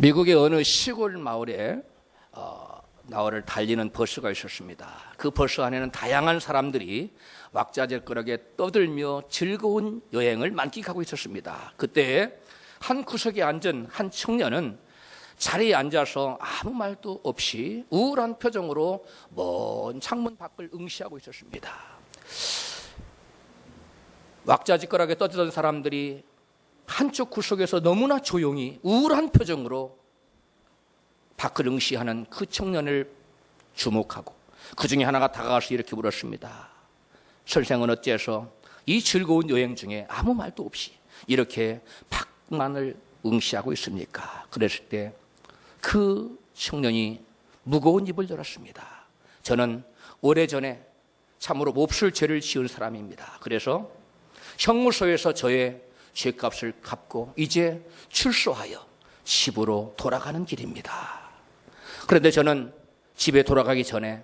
미국의 어느 시골 마을에 나월을 달리는 버스가 있었습니다. 그 버스 안에는 다양한 사람들이 왁자지껄하게 떠들며 즐거운 여행을 만끽하고 있었습니다. 그때 한 구석에 앉은 한 청년은 자리에 앉아서 아무 말도 없이 우울한 표정으로 먼 창문 밖을 응시하고 있었습니다. 왁자지껄하게 떠들던 사람들이 한쪽 구석에서 너무나 조용히 우울한 표정으로 밖을 응시하는 그 청년을 주목하고 그 중에 하나가 다가가서 이렇게 물었습니다. 선생은 어째서 이 즐거운 여행 중에 아무 말도 없이 이렇게 밖만을 응시하고 있습니까? 그랬을 때 그 청년이 무거운 입을 열었습니다. 저는 오래전에 참으로 몹쓸 죄를 지은 사람입니다. 그래서 형무소에서 저의 죄값을 갚고 이제 출소하여 집으로 돌아가는 길입니다. 그런데 저는 집에 돌아가기 전에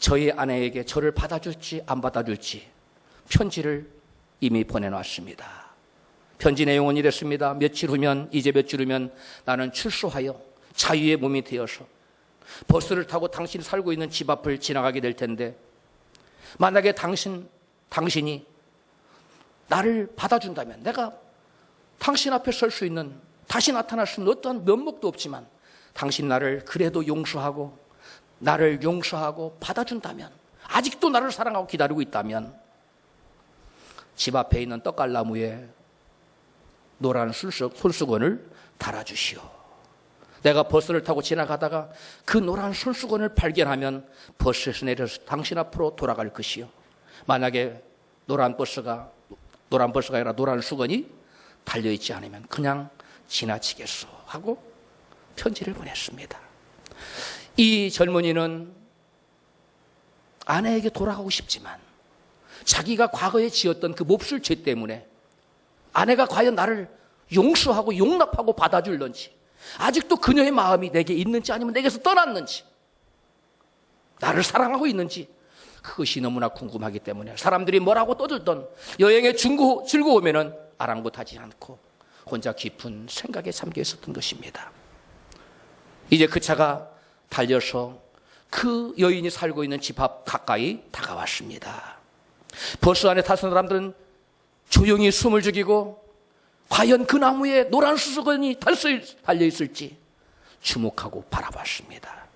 저희 아내에게 저를 받아줄지 안 받아줄지 편지를 이미 보내놨습니다. 편지 내용은 이랬습니다. 며칠 후면, 이제 며칠 후면 나는 출소하여 자유의 몸이 되어서 버스를 타고 당신이 살고 있는 집 앞을 지나가게 될 텐데 만약에 당신이 나를 받아준다면 내가 당신 앞에 설 수 있는, 다시 나타날 수 있는 어떠한 면목도 없지만 당신 나를 그래도 용서하고 나를 용서하고 받아준다면, 아직도 나를 사랑하고 기다리고 있다면 집 앞에 있는 떡갈나무에 노란 손수건을 달아주시오. 내가 버스를 타고 지나가다가 그 노란 손수건을 발견하면 버스에서 내려서 당신 앞으로 돌아갈 것이요. 만약에 노란 버스가 아니라 노란 수건이 달려있지 않으면 그냥 지나치겠소 하고 편지를 보냈습니다. 이 젊은이는 아내에게 돌아가고 싶지만 자기가 과거에 지었던 그 몹쓸 죄 때문에 아내가 과연 나를 용서하고 용납하고 받아줄런지, 아직도 그녀의 마음이 내게 있는지 아니면 내게서 떠났는지, 나를 사랑하고 있는지 그것이 너무나 궁금하기 때문에 사람들이 뭐라고 떠들던 여행의 즐거움에는 아랑곳하지 않고 혼자 깊은 생각에 잠겨 있었던 것입니다. 이제 그 차가 달려서 그 여인이 살고 있는 집 앞 가까이 다가왔습니다. 버스 안에 타던 사람들은 조용히 숨을 죽이고 과연 그 나무에 노란 수수건이 달려있을지 주목하고 바라봤습니다.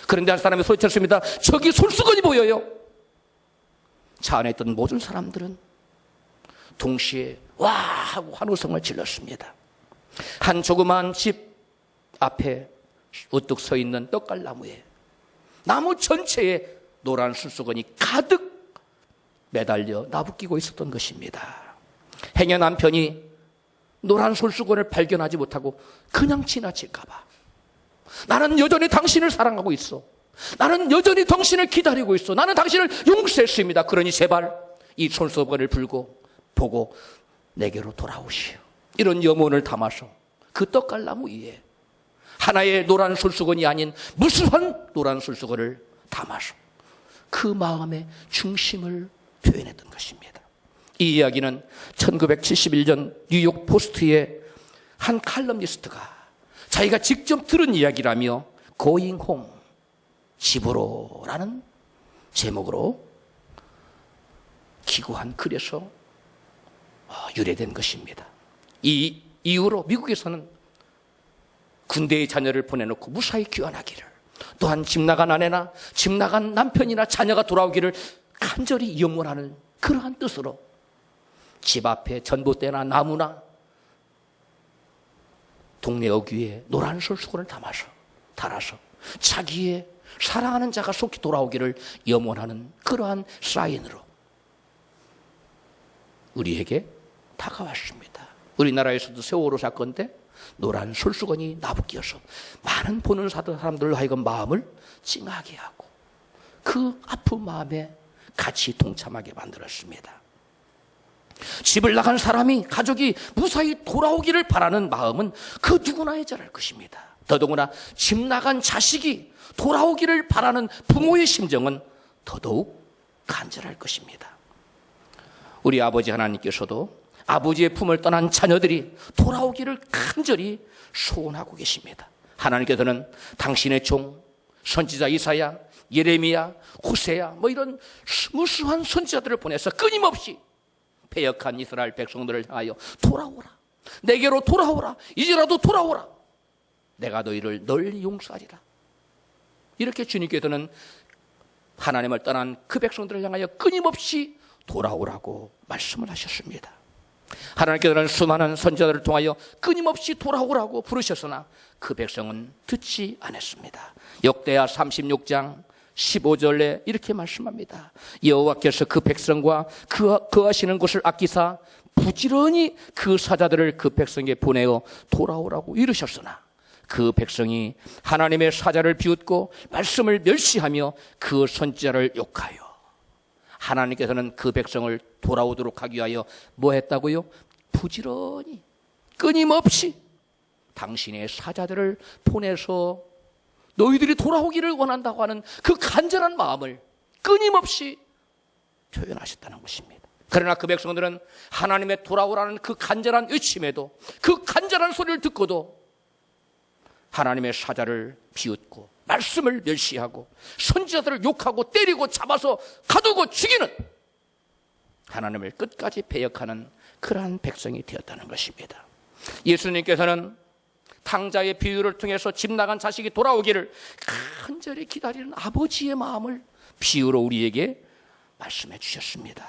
그런데 한 사람이 소리쳤습니다. 저기 손수건이 보여요. 차 안에 있던 모든 사람들은 동시에 와 하고 환호성을 질렀습니다. 한 조그마한 집 앞에 우뚝 서 있는 떡갈나무에 나무 전체에 노란 손수건이 가득 매달려 나부끼고 있었던 것입니다. 행여 남편이 노란 손수건을 발견하지 못하고 그냥 지나칠까 봐 나는 여전히 당신을 사랑하고 있어. 나는 여전히 당신을 기다리고 있어. 나는 당신을 용서했습니다. 그러니 제발 이 손수건을 보고 내게로 돌아오시오. 이런 염원을 담아서 그 떡갈나무 위에 하나의 노란 손수건이 아닌 무수한 노란 손수건을 담아서 그 마음의 중심을 표현했던 것입니다. 이 이야기는 1971년 뉴욕 포스트의 한 칼럼니스트가 자기가 직접 들은 이야기라며 Going Home, 집으로라는 제목으로 기고한 글에서 유래된 것입니다. 이 이후로 미국에서는 군대의 자녀를 보내놓고 무사히 귀환하기를, 또한 집 나간 아내나 집 나간 남편이나 자녀가 돌아오기를 간절히 염원하는 그러한 뜻으로 집 앞에 전봇대나 나무나 동네 어귀에 노란 손수건을 달아서 자기의 사랑하는 자가 속히 돌아오기를 염원하는 그러한 사인으로 우리에게 다가왔습니다. 우리나라에서도 세월호 사건 때 노란 손수건이 나부끼어서 많은 보는 사람들로 하여금 마음을 찡하게 하고 그 아픈 마음에 같이 동참하게 만들었습니다. 집을 나간 사람이, 가족이 무사히 돌아오기를 바라는 마음은 그 누구나 잘할 것입니다. 더더구나 집 나간 자식이 돌아오기를 바라는 부모의 심정은 더더욱 간절할 것입니다. 우리 아버지 하나님께서도 아버지의 품을 떠난 자녀들이 돌아오기를 간절히 소원하고 계십니다. 하나님께서는 당신의 종 선지자 이사야, 예레미야, 호세야 이런 무수한 선지자들을 보내서 끊임없이 패역한 이스라엘 백성들을 향하여 돌아오라, 내게로 돌아오라, 이제라도 돌아오라, 내가 너희를 널리 용서하리라. 이렇게 주님께서는 하나님을 떠난 그 백성들을 향하여 끊임없이 돌아오라고 말씀을 하셨습니다. 하나님께서는 수많은 선지자들을 통하여 끊임없이 돌아오라고 부르셨으나 그 백성은 듣지 않았습니다. 역대하 36장 15절에 이렇게 말씀합니다. 여호와께서 그 백성과 거하시는 곳을 아끼사 부지런히 그 사자들을 그 백성에게 보내어 돌아오라고 이르셨으나 그 백성이 하나님의 사자를 비웃고 말씀을 멸시하며 그 선지자를 욕하여 하나님께서는 그 백성을 돌아오도록 하기 위하여 뭐 했다고요? 부지런히 끊임없이 당신의 사자들을 보내서 너희들이 돌아오기를 원한다고 하는 그 간절한 마음을 끊임없이 표현하셨다는 것입니다. 그러나 그 백성들은 하나님의 돌아오라는 그 간절한 외침에도, 그 간절한 소리를 듣고도 하나님의 사자를 비웃고 말씀을 멸시하고 선지자들을 욕하고 때리고 잡아서 가두고 죽이는 하나님을 끝까지 배역하는 그러한 백성이 되었다는 것입니다. 예수님께서는 탕자의 비유를 통해서 집 나간 자식이 돌아오기를 간절히 기다리는 아버지의 마음을 비유로 우리에게 말씀해 주셨습니다.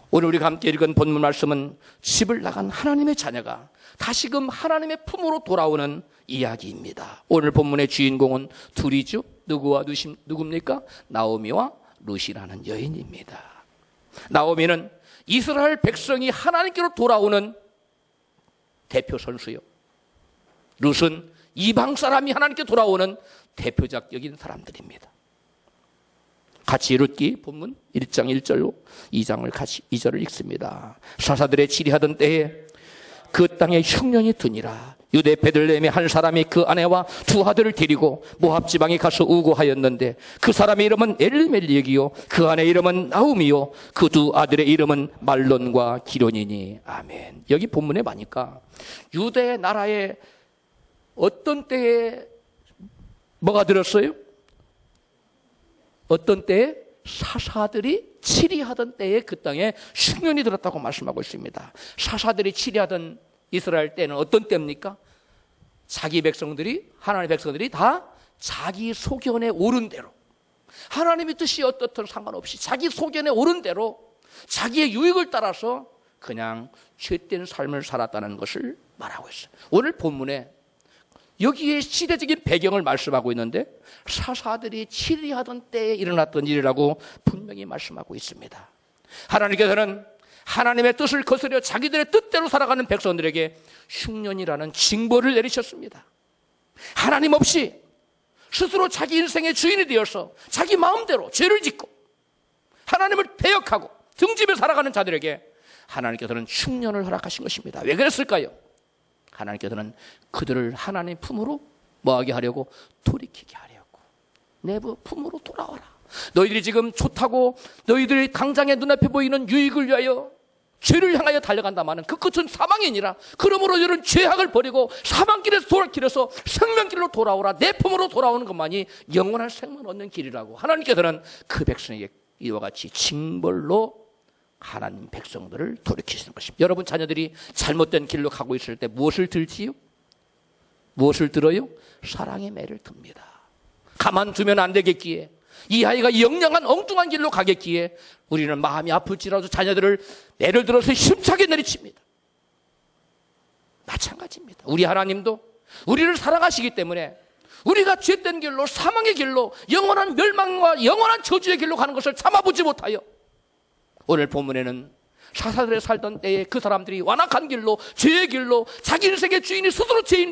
오늘 우리가 함께 읽은 본문 말씀은 집을 나간 하나님의 자녀가 다시금 하나님의 품으로 돌아오는 이야기입니다. 오늘 본문의 주인공은 둘이죠. 누굽니까? 나오미와 룻이라는 여인입니다. 나오미는 이스라엘 백성이 하나님께로 돌아오는 대표 선수요. 룻은 이방 사람이 하나님께 돌아오는 대표적인 사람들입니다. 같이 룻기 본문 1장 1절로 2장을 같이 2절을 읽습니다. 사사들의 치리하던 때에 그 땅에 흉년이 드니라. 유대 베들레헴의 한 사람이 그 아내와 두 아들을 데리고 모압 지방에 가서 우고하였는데 그 사람의 이름은 엘리멜렉이요 그 아내 이름은 나오미요 그 두 아들의 이름은 말론과 기론이니. 아멘. 여기 본문에 보니까 유대 나라의 어떤 때에 뭐가 들었어요? 어떤 때에 사사들이 치리하던 때에 그 땅에 흉년이 들었다고 말씀하고 있습니다. 사사들이 치리하던 이스라엘 때는 어떤 때입니까? 자기 백성들이, 하나님의 백성들이 다 자기 소견에 오른 대로, 하나님의 뜻이 어떻든 상관없이 자기 소견에 오른 대로 자기의 유익을 따라서 그냥 죄된 삶을 살았다는 것을 말하고 있어요. 오늘 본문에 여기에 시대적인 배경을 말씀하고 있는데 사사들이 치리하던 때에 일어났던 일이라고 분명히 말씀하고 있습니다. 하나님께서는 하나님의 뜻을 거스려 자기들의 뜻대로 살아가는 백성들에게 흉년이라는 징벌을 내리셨습니다. 하나님 없이 스스로 자기 인생의 주인이 되어서 자기 마음대로 죄를 짓고 하나님을 배역하고 등짐에 살아가는 자들에게 하나님께서는 흉년을 허락하신 것입니다. 왜 그랬을까요? 하나님께서는 그들을 하나님 품으로 뭐하게 하려고? 돌이키게 하려고. 내 품으로 돌아와라. 너희들이 지금 좋다고 너희들이 당장에 눈앞에 보이는 유익을 위하여 죄를 향하여 달려간다마는 그 끝은 사망이니라. 그러므로 너희는 죄악을 버리고 사망길에서 돌아길에서 생명길로 돌아오라. 내 품으로 돌아오는 것만이 영원한 생명을 얻는 길이라고 하나님께서는 그 백성에게 이와 같이 징벌로 하나님 백성들을 돌이키시는 것입니다. 여러분 자녀들이 잘못된 길로 가고 있을 때 무엇을 들지요? 무엇을 들어요? 사랑의 매를 듭니다. 가만두면 안 되겠기에, 이 아이가 영영한 엉뚱한 길로 가겠기에 우리는 마음이 아플지라도 자녀들을 매를 들어서 힘차게 내리칩니다. 마찬가지입니다. 우리 하나님도 우리를 사랑하시기 때문에 우리가 죄된 길로, 사망의 길로, 영원한 멸망과 영원한 저주의 길로 가는 것을 참아보지 못하여 오늘 본문에는 사사들의 살던 때에 그 사람들이 완악한 길로, 죄의 길로, 자기 인생의 주인이 스스로 주인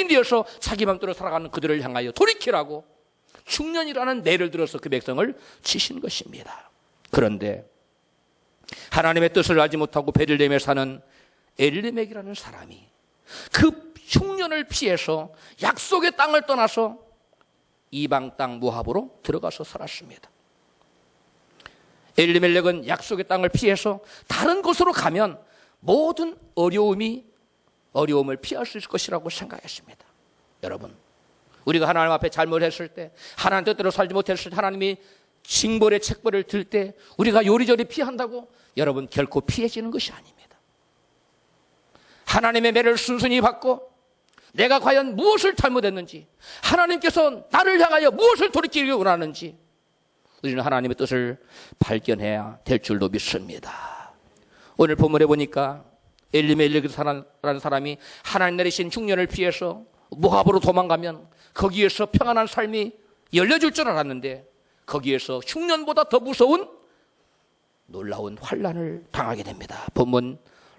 되어서 자기 맘대로 살아가는 그들을 향하여 돌이키라고 흉년이라는 매를 들어서 그 백성을 치신 것입니다. 그런데 하나님의 뜻을 알지 못하고 베들레헴에 사는 엘리멜렉이라는 사람이 그 흉년을 피해서 약속의 땅을 떠나서 이방 땅 모압으로 들어가서 살았습니다. 엘리멜렉은 약속의 땅을 피해서 다른 곳으로 가면 모든 어려움을 피할 수 있을 것이라고 생각했습니다. 여러분, 우리가 하나님 앞에 잘못했을 때, 하나님 뜻대로 살지 못했을 때, 하나님이 징벌의 책벌을 들 때 우리가 요리조리 피한다고 여러분 결코 피해지는 것이 아닙니다. 하나님의 매를 순순히 받고 내가 과연 무엇을 잘못했는지, 하나님께서 나를 향하여 무엇을 돌이키기 원하는지 우리는 하나님의 뜻을 발견해야 될 줄로 믿습니다. 오늘 본문에 보니까 엘리멜렉이라는 사람이 하나님 내리신 흉년을 피해서 모압으로 도망가면 거기에서 평안한 삶이 열려줄 줄 알았는데 거기에서 흉년보다 더 무서운 놀라운 환난을 당하게 됩니다. 본문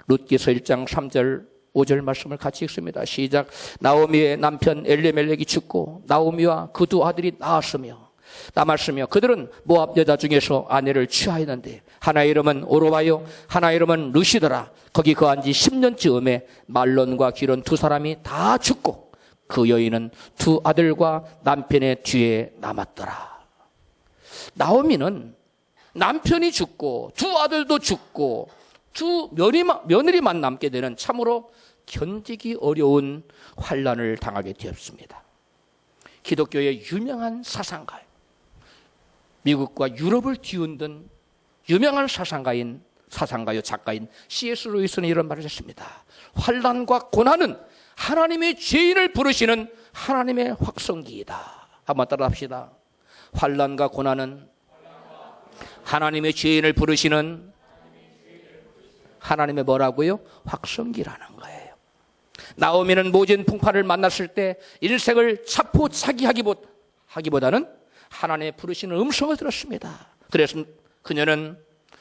룻기서 1장 3절 5절 말씀을 같이 읽습니다. 시작. 나오미의 남편 엘리멜렉이 죽고 나오미와 그 두 아들이 남았으며 그들은 모압 여자 중에서 아내를 취하였는데 하나의 이름은 오로바요 하나의 이름은 룻이더라. 거기 거한 지 10년쯤에 말론과 기론 두 사람이 다 죽고 그 여인은 두 아들과 남편의 뒤에 남았더라. 나오미는 남편이 죽고 두 아들도 죽고 두 며느리만 남게 되는 참으로 견디기 어려운 환난을 당하게 되었습니다. 기독교의 유명한 사상가요, 미국과 유럽을 뒤흔든 유명한 사상가요 작가인 C.S. 루이스는 이런 말을 했습니다. 환난과 고난은 하나님의 죄인을 부르시는 하나님의 확성기이다. 한번 따라 합시다. 환난과 고난은 하나님의 죄인을 부르시는 하나님의 뭐라고요? 확성기라는 거예요. 나오미는 모진 풍파를 만났을 때 일생을 자포자기하기보다는 하나님의 부르시는 음성을 들었습니다. 그래서 그녀는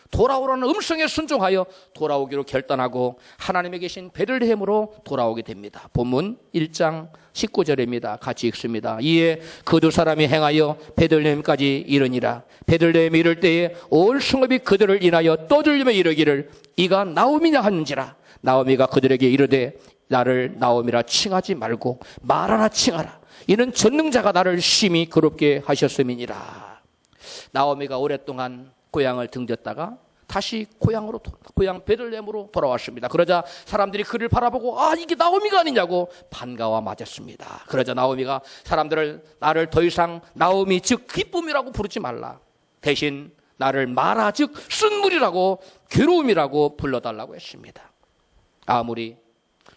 돌아오라는 음성에 순종하여 돌아오기로 결단하고 하나님에 계신 베들레헴으로 돌아오게 됩니다. 본문 1장 19절입니다. 같이 읽습니다. 이에 그 두 사람이 행하여 베들레헴까지 이르니라. 베들레헴에 이를 때에 온 성읍이 그들을 인하여 떠들리며 이르기를 이가 나오미냐 하는지라. 나오미가 그들에게 이르되 나를 나오미라 칭하지 말고 마라라 칭하라. 이는 전능자가 나를 심히 괴롭게 하셨음이니라. 나오미가 오랫동안 고향을 등졌다가 다시 고향 베들레헴으로 돌아왔습니다. 그러자 사람들이 그를 바라보고 이게 나오미가 아니냐고 반가워 맞았습니다. 그러자 나오미가 사람들을 나를 더 이상 나오미 즉 기쁨이라고 부르지 말라. 대신 나를 마라 즉 쓴물이라고 괴로움이라고 불러달라고 했습니다. 아무리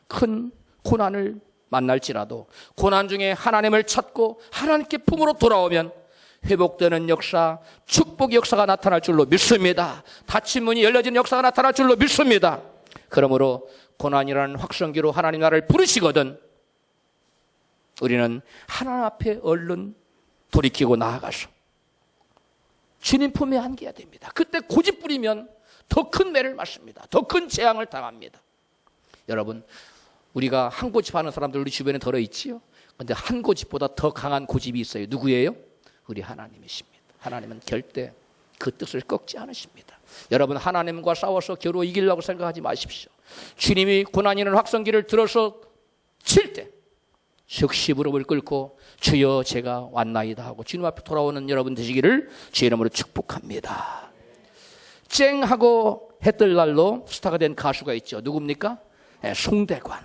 큰 고난을 만날지라도 고난 중에 하나님을 찾고 하나님께 품으로 돌아오면 회복되는 역사, 축복의 역사가 나타날 줄로 믿습니다. 닫힌 문이 열려지는 역사가 나타날 줄로 믿습니다. 그러므로 고난이라는 확성기로 하나님 나라를 부르시거든 우리는 하나님 앞에 얼른 돌이키고 나아가서 주님 품에 안겨야 됩니다. 그때 고집 부리면 더 큰 매를 맞습니다. 더 큰 재앙을 당합니다. 여러분, 우리가 한 고집 하는 사람들 우리 주변에 덜어 있지요. 그런데 한 고집보다 더 강한 고집이 있어요. 누구예요? 우리 하나님이십니다. 하나님은 절대 그 뜻을 꺾지 않으십니다. 여러분, 하나님과 싸워서 겨루 이기려고 생각하지 마십시오. 주님이 고난이라는 확성기를 들어서 칠 때 즉시 무릎을 꿇고 주여 제가 왔나이다 하고 주님 앞에 돌아오는 여러분 되시기를 주의 이름으로 축복합니다. 쨍하고 해뜰 날로 스타가 된 가수가 있죠. 누굽니까? 송대관.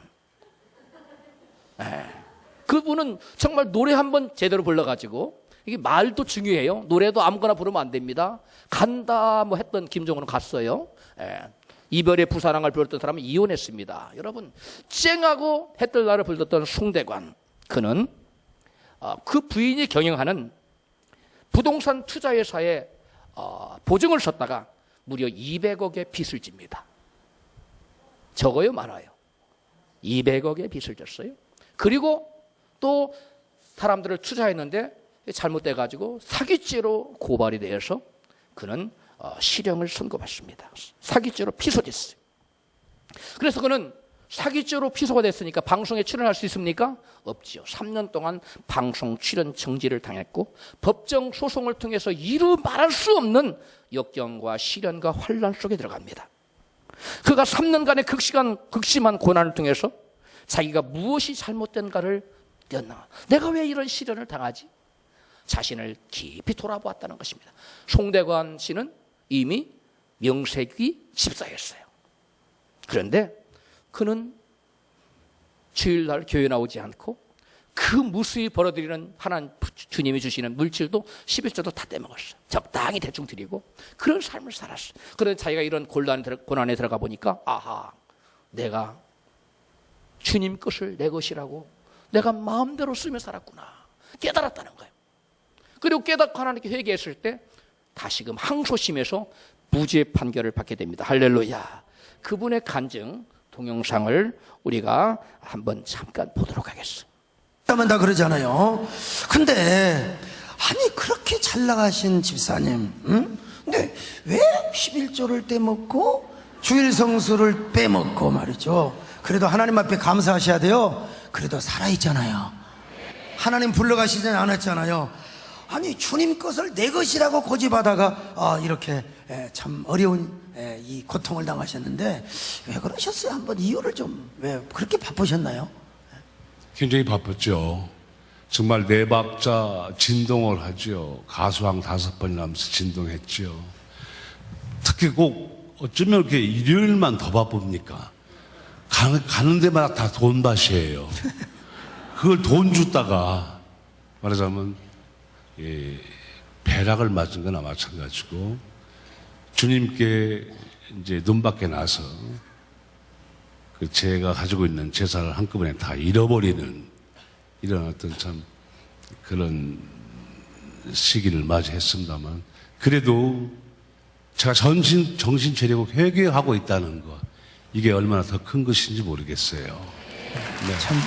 그분은 정말 노래 한번 제대로 불러가지고, 이게 말도 중요해요. 노래도 아무거나 부르면 안 됩니다. 간다 뭐 했던 김종호는 갔어요. 이별의 부사랑을 불렀던 사람은 이혼했습니다. 여러분, 쨍하고 해뜰 날을 불렀던 송대관, 그는 그 부인이 경영하는 부동산 투자회사에 보증을 섰다가 무려 200억의 빚을 집니다. 적어요, 많아요? 200억의 빚을 졌어요. 그리고 또 사람들을 투자했는데 잘못돼가지고 사기죄로 고발이 되어서 그는 실형을 선고받습니다. 사기죄로 피소됐어요. 그래서 그는 사기죄로 피소가 됐으니까 방송에 출연할 수 있습니까? 없지요. 3년 동안 방송 출연 정지를 당했고 법정 소송을 통해서 이루 말할 수 없는 역경과 시련과 환난 속에 들어갑니다. 그가 3년간의 극심한 고난을 통해서 자기가 무엇이 잘못된가를 떼었나, 내가 왜 이런 시련을 당하지? 자신을 깊이 돌아보았다는 것입니다. 송대관 씨는 이미 명색이 집사였어요. 그런데 그는 주일날 교회 나오지 않고 그 무수히 벌어들이는 하나님 주님이 주시는 물질도 11조도 다 떼먹었어. 적당히 대충 드리고 그런 삶을 살았어. 그런데 자기가 이런 고난에 들어가 보니까 아하, 내가 주님 것을 내 것이라고 내가 마음대로 쓰며 살았구나 깨달았다는 거예요. 그리고 깨닫고 하나님께 회개했을 때 다시금 항소심에서 무죄 판결을 받게 됩니다. 할렐루야. 그분의 간증 동영상을 우리가 한번 잠깐 보도록 하겠습니다. 하면 다 그러잖아요. 근데 아니 그렇게 잘 나가신 집사님, 응? 근데 왜 11조를 떼먹고 주일 성수를 빼먹고 말이죠. 그래도 하나님 앞에 감사하셔야 돼요. 그래도 살아있잖아요. 하나님 불러가시지 않았잖아요. 아니 주님 것을 내 것이라고 고집하다가 이렇게 참 어려운 이 고통을 당하셨는데 왜 그러셨어요? 한번 이유를 좀, 왜 그렇게 바쁘셨나요? 굉장히 바빴죠. 정말 네 박자 진동을 하죠. 가수왕 5번이나 하면서 진동했죠. 특히 꼭 어쩌면 이렇게 일요일만 더 바쁩니까? 가는 데마다 다 돈밭이에요. 그걸 돈 주다가 말하자면 배락을 맞은 거나 마찬가지고 주님께 이제 눈밖에 나서 그 제가 가지고 있는 재산을 한꺼번에 다 잃어버리는 이런 어떤 참 그런 시기를 맞이했습니다만 그래도 제가 정신 차리고 회개하고 있다는 것 이게 얼마나 더 큰 것인지 모르겠어요. 네. 참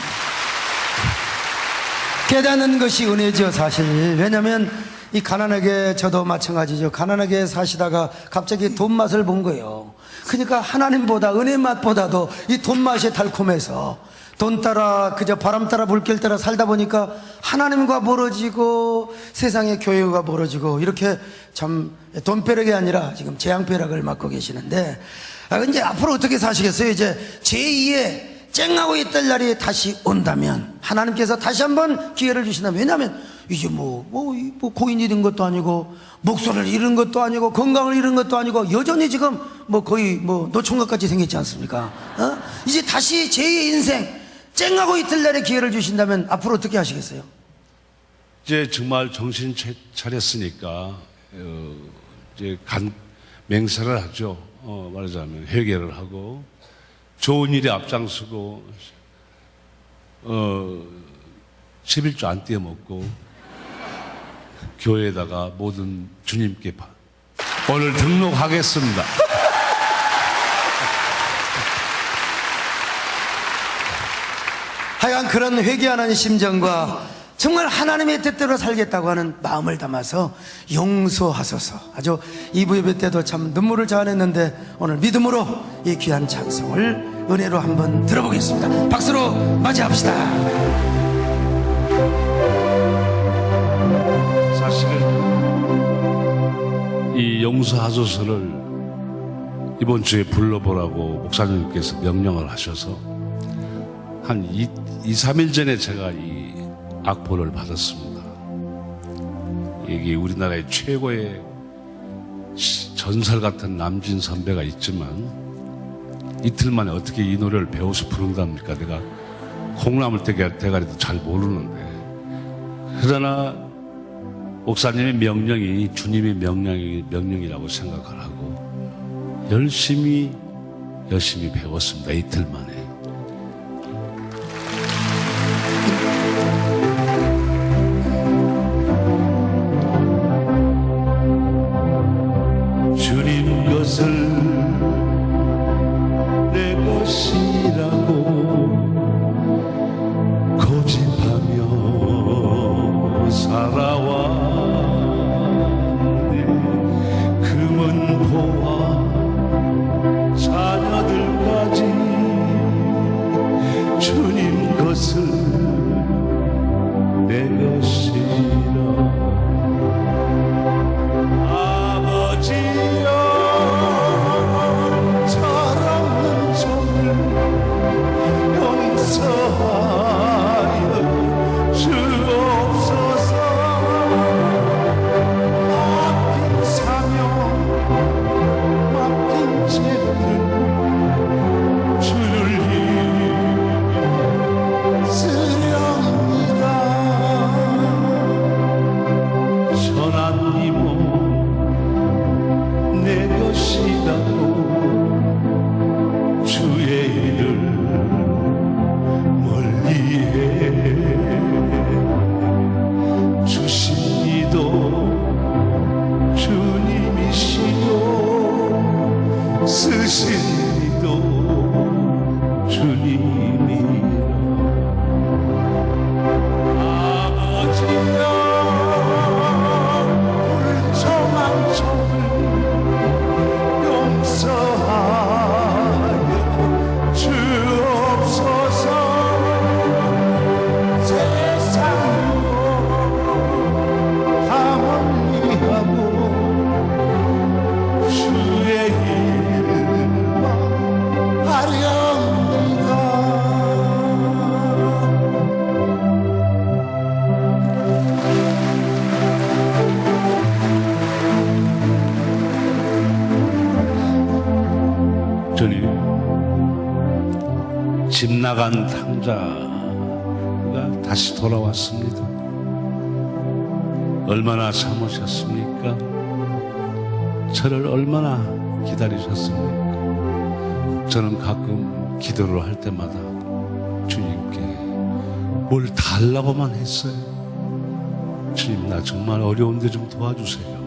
깨닫는 것이 은혜죠 사실. 왜냐하면 이 가난하게 저도 마찬가지죠. 가난하게 사시다가 갑자기 돈 맛을 본 거예요. 그러니까 하나님보다 은혜 맛보다도 이 돈 맛이 달콤해서 돈 따라 그저 바람 따라 물결 따라 살다 보니까 하나님과 멀어지고 세상의 교회가 멀어지고 이렇게 참 돈벼락이 아니라 지금 재앙벼락을 맞고 계시는데 이제 앞으로 어떻게 사시겠어요? 이제 제2의 쨍하고 있던 날이 다시 온다면 하나님께서 다시 한번 기회를 주신다면, 왜냐하면 이제 뭐 고인이 된 것도 아니고 목소리를 잃은 것도 아니고 건강을 잃은 것도 아니고 여전히 지금 거의 노총각같이 생겼지 않습니까? 이제 다시 제2의 인생 쨍하고 있던 날에 기회를 주신다면 앞으로 어떻게 하시겠어요? 이제 정말 정신 차렸으니까 이제 맹세를 하죠. 말하자면 회개를 하고 좋은 일에 앞장서고 11조 안 떼어먹고 교회에다가 모든 주님께 오늘 등록하겠습니다. 하여간 그런 회개하는 심정과 정말 하나님의 뜻대로 살겠다고 하는 마음을 담아서 용서하소서. 아주 2부 예배 때도 참 눈물을 자아냈는데 오늘 믿음으로 이 귀한 찬송을 은혜로 한번 들어보겠습니다. 박수로 맞이합시다. 사실은 이 용서하소서를 이번 주에 불러보라고 목사님께서 명령을 하셔서 한 2-3일 전에 제가 이 악보를 받았습니다. 이게 우리나라의 최고의 전설 같은 남진 선배가 있지만 이틀 만에 어떻게 이 노래를 배워서 부른답니까? 내가 콩나물 대가리도 잘 모르는데. 그러나 목사님의 명령이 주님의 명령이라고 생각을 하고 열심히 배웠습니다. 이틀 만에. 주님 것을 내 것이라고 고집하며 살아왔네. 금은보와 자녀들까지 주님 것을 내 것이라. 나간 탕자가 다시 돌아왔습니다. 얼마나 참으셨습니까? 저를 얼마나 기다리셨습니까? 저는 가끔 기도를 할 때마다 주님께 뭘 달라고만 했어요. 주님, 나 정말 어려운데 좀 도와주세요.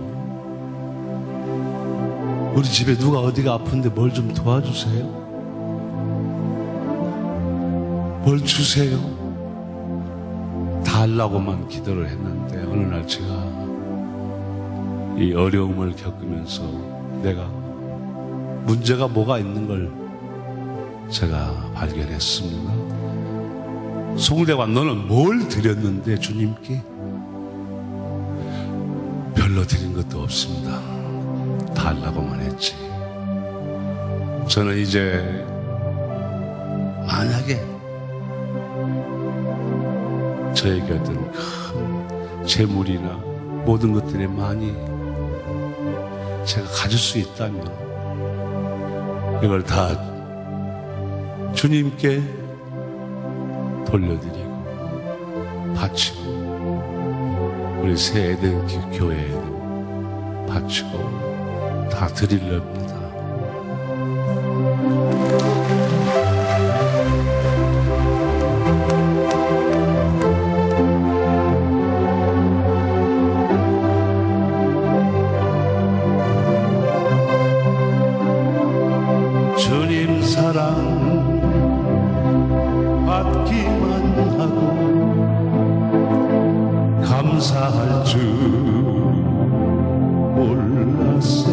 우리 집에 누가 어디가 아픈데 뭘 좀 도와주세요. 뭘 주세요. 달라고만 기도를 했는데 어느 날 제가 이 어려움을 겪으면서 내가 문제가 뭐가 있는 걸 제가 발견했습니다. 송대관, 너는 뭘 드렸는데 주님께? 별로 드린 것도 없습니다. 달라고만 했지. 저는 이제 만약에 저에게 어떤 큰 재물이나 모든 것들이 많이 제가 가질 수 있다면 이걸 다 주님께 돌려드리고 바치고 우리 새 에덴 교회에도 바치고 다 드리렵니다. 주님 사랑 받기만 하고 감사할 줄 몰랐어.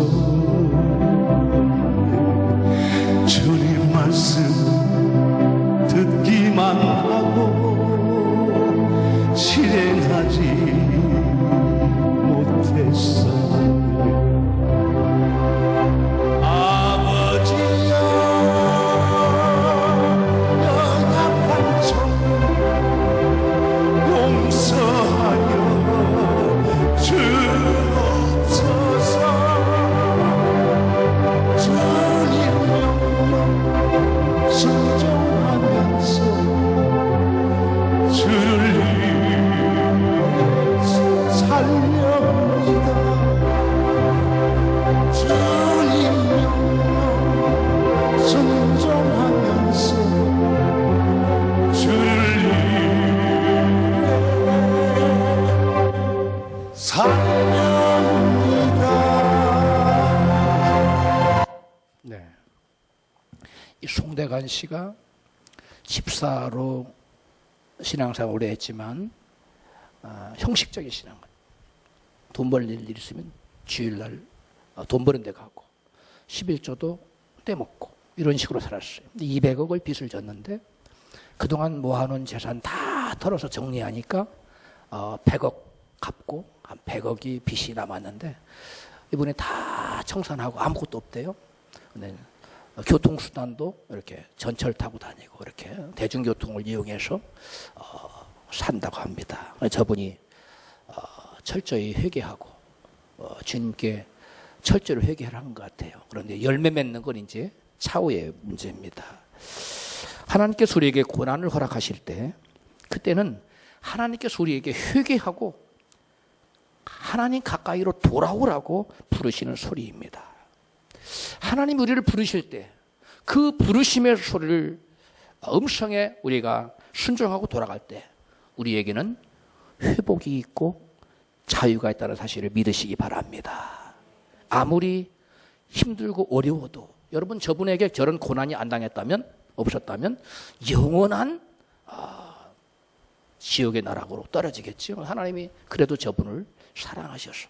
주님 말씀 듣기만 하고 실행하지 못했어. 아버지여, 연약한 종 용서하여 주옵소서. 주님 명령 순종하면서 주를 위해 살렵니다. 주님 명령 순종하면서 주를 위해 살렵니다. 네. 이 송대관 씨가 집사로 신앙생활 오래 했지만 형식적인 신앙을 돈 벌 일 있으면 주일날 돈 버는 데 가고 11조도 떼먹고 이런 식으로 살았어요. 200억을 빚을 졌는데 그동안 모아놓은 재산 다 털어서 정리하니까 100억 갚고 한 100억이 빚이 남았는데 이번에 다 청산하고 아무것도 없대요. 근데 교통수단도 이렇게 전철 타고 다니고 이렇게 대중교통을 이용해서 산다고 합니다. 저분이 철저히 회개하고 주님께 철저히 회개를 한 것 같아요. 그런데 열매 맺는 건 이제 차후의 문제입니다. 하나님께서 우리에게 고난을 허락하실 때 그때는 하나님께서 우리에게 회개하고 하나님 가까이로 돌아오라고 부르시는 소리입니다. 하나님이 우리를 부르실 때 그 부르심의 소리를 음성에 우리가 순종하고 돌아갈 때 우리에게는 회복이 있고 자유가 있다는 사실을 믿으시기 바랍니다. 아무리 힘들고 어려워도 여러분 저분에게 저런 고난이 안 당했다면 없었다면 영원한 지옥의 나락으로 떨어지겠죠. 하나님이 그래도 저분을 사랑하셔서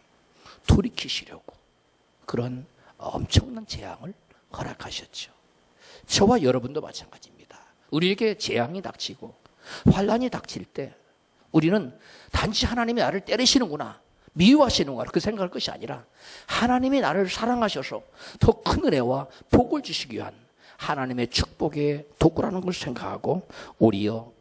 돌이키시려고 그런 엄청난 재앙을 허락하셨죠. 저와 여러분도 마찬가지입니다. 우리에게 재앙이 닥치고 환난이 닥칠 때 우리는 단지 하나님이 나를 때리시는구나, 미워하시는구나 그 생각할 것이 아니라 하나님이 나를 사랑하셔서 더 큰 은혜와 복을 주시기 위한 하나님의 축복의 도구라는 걸 생각하고 우리여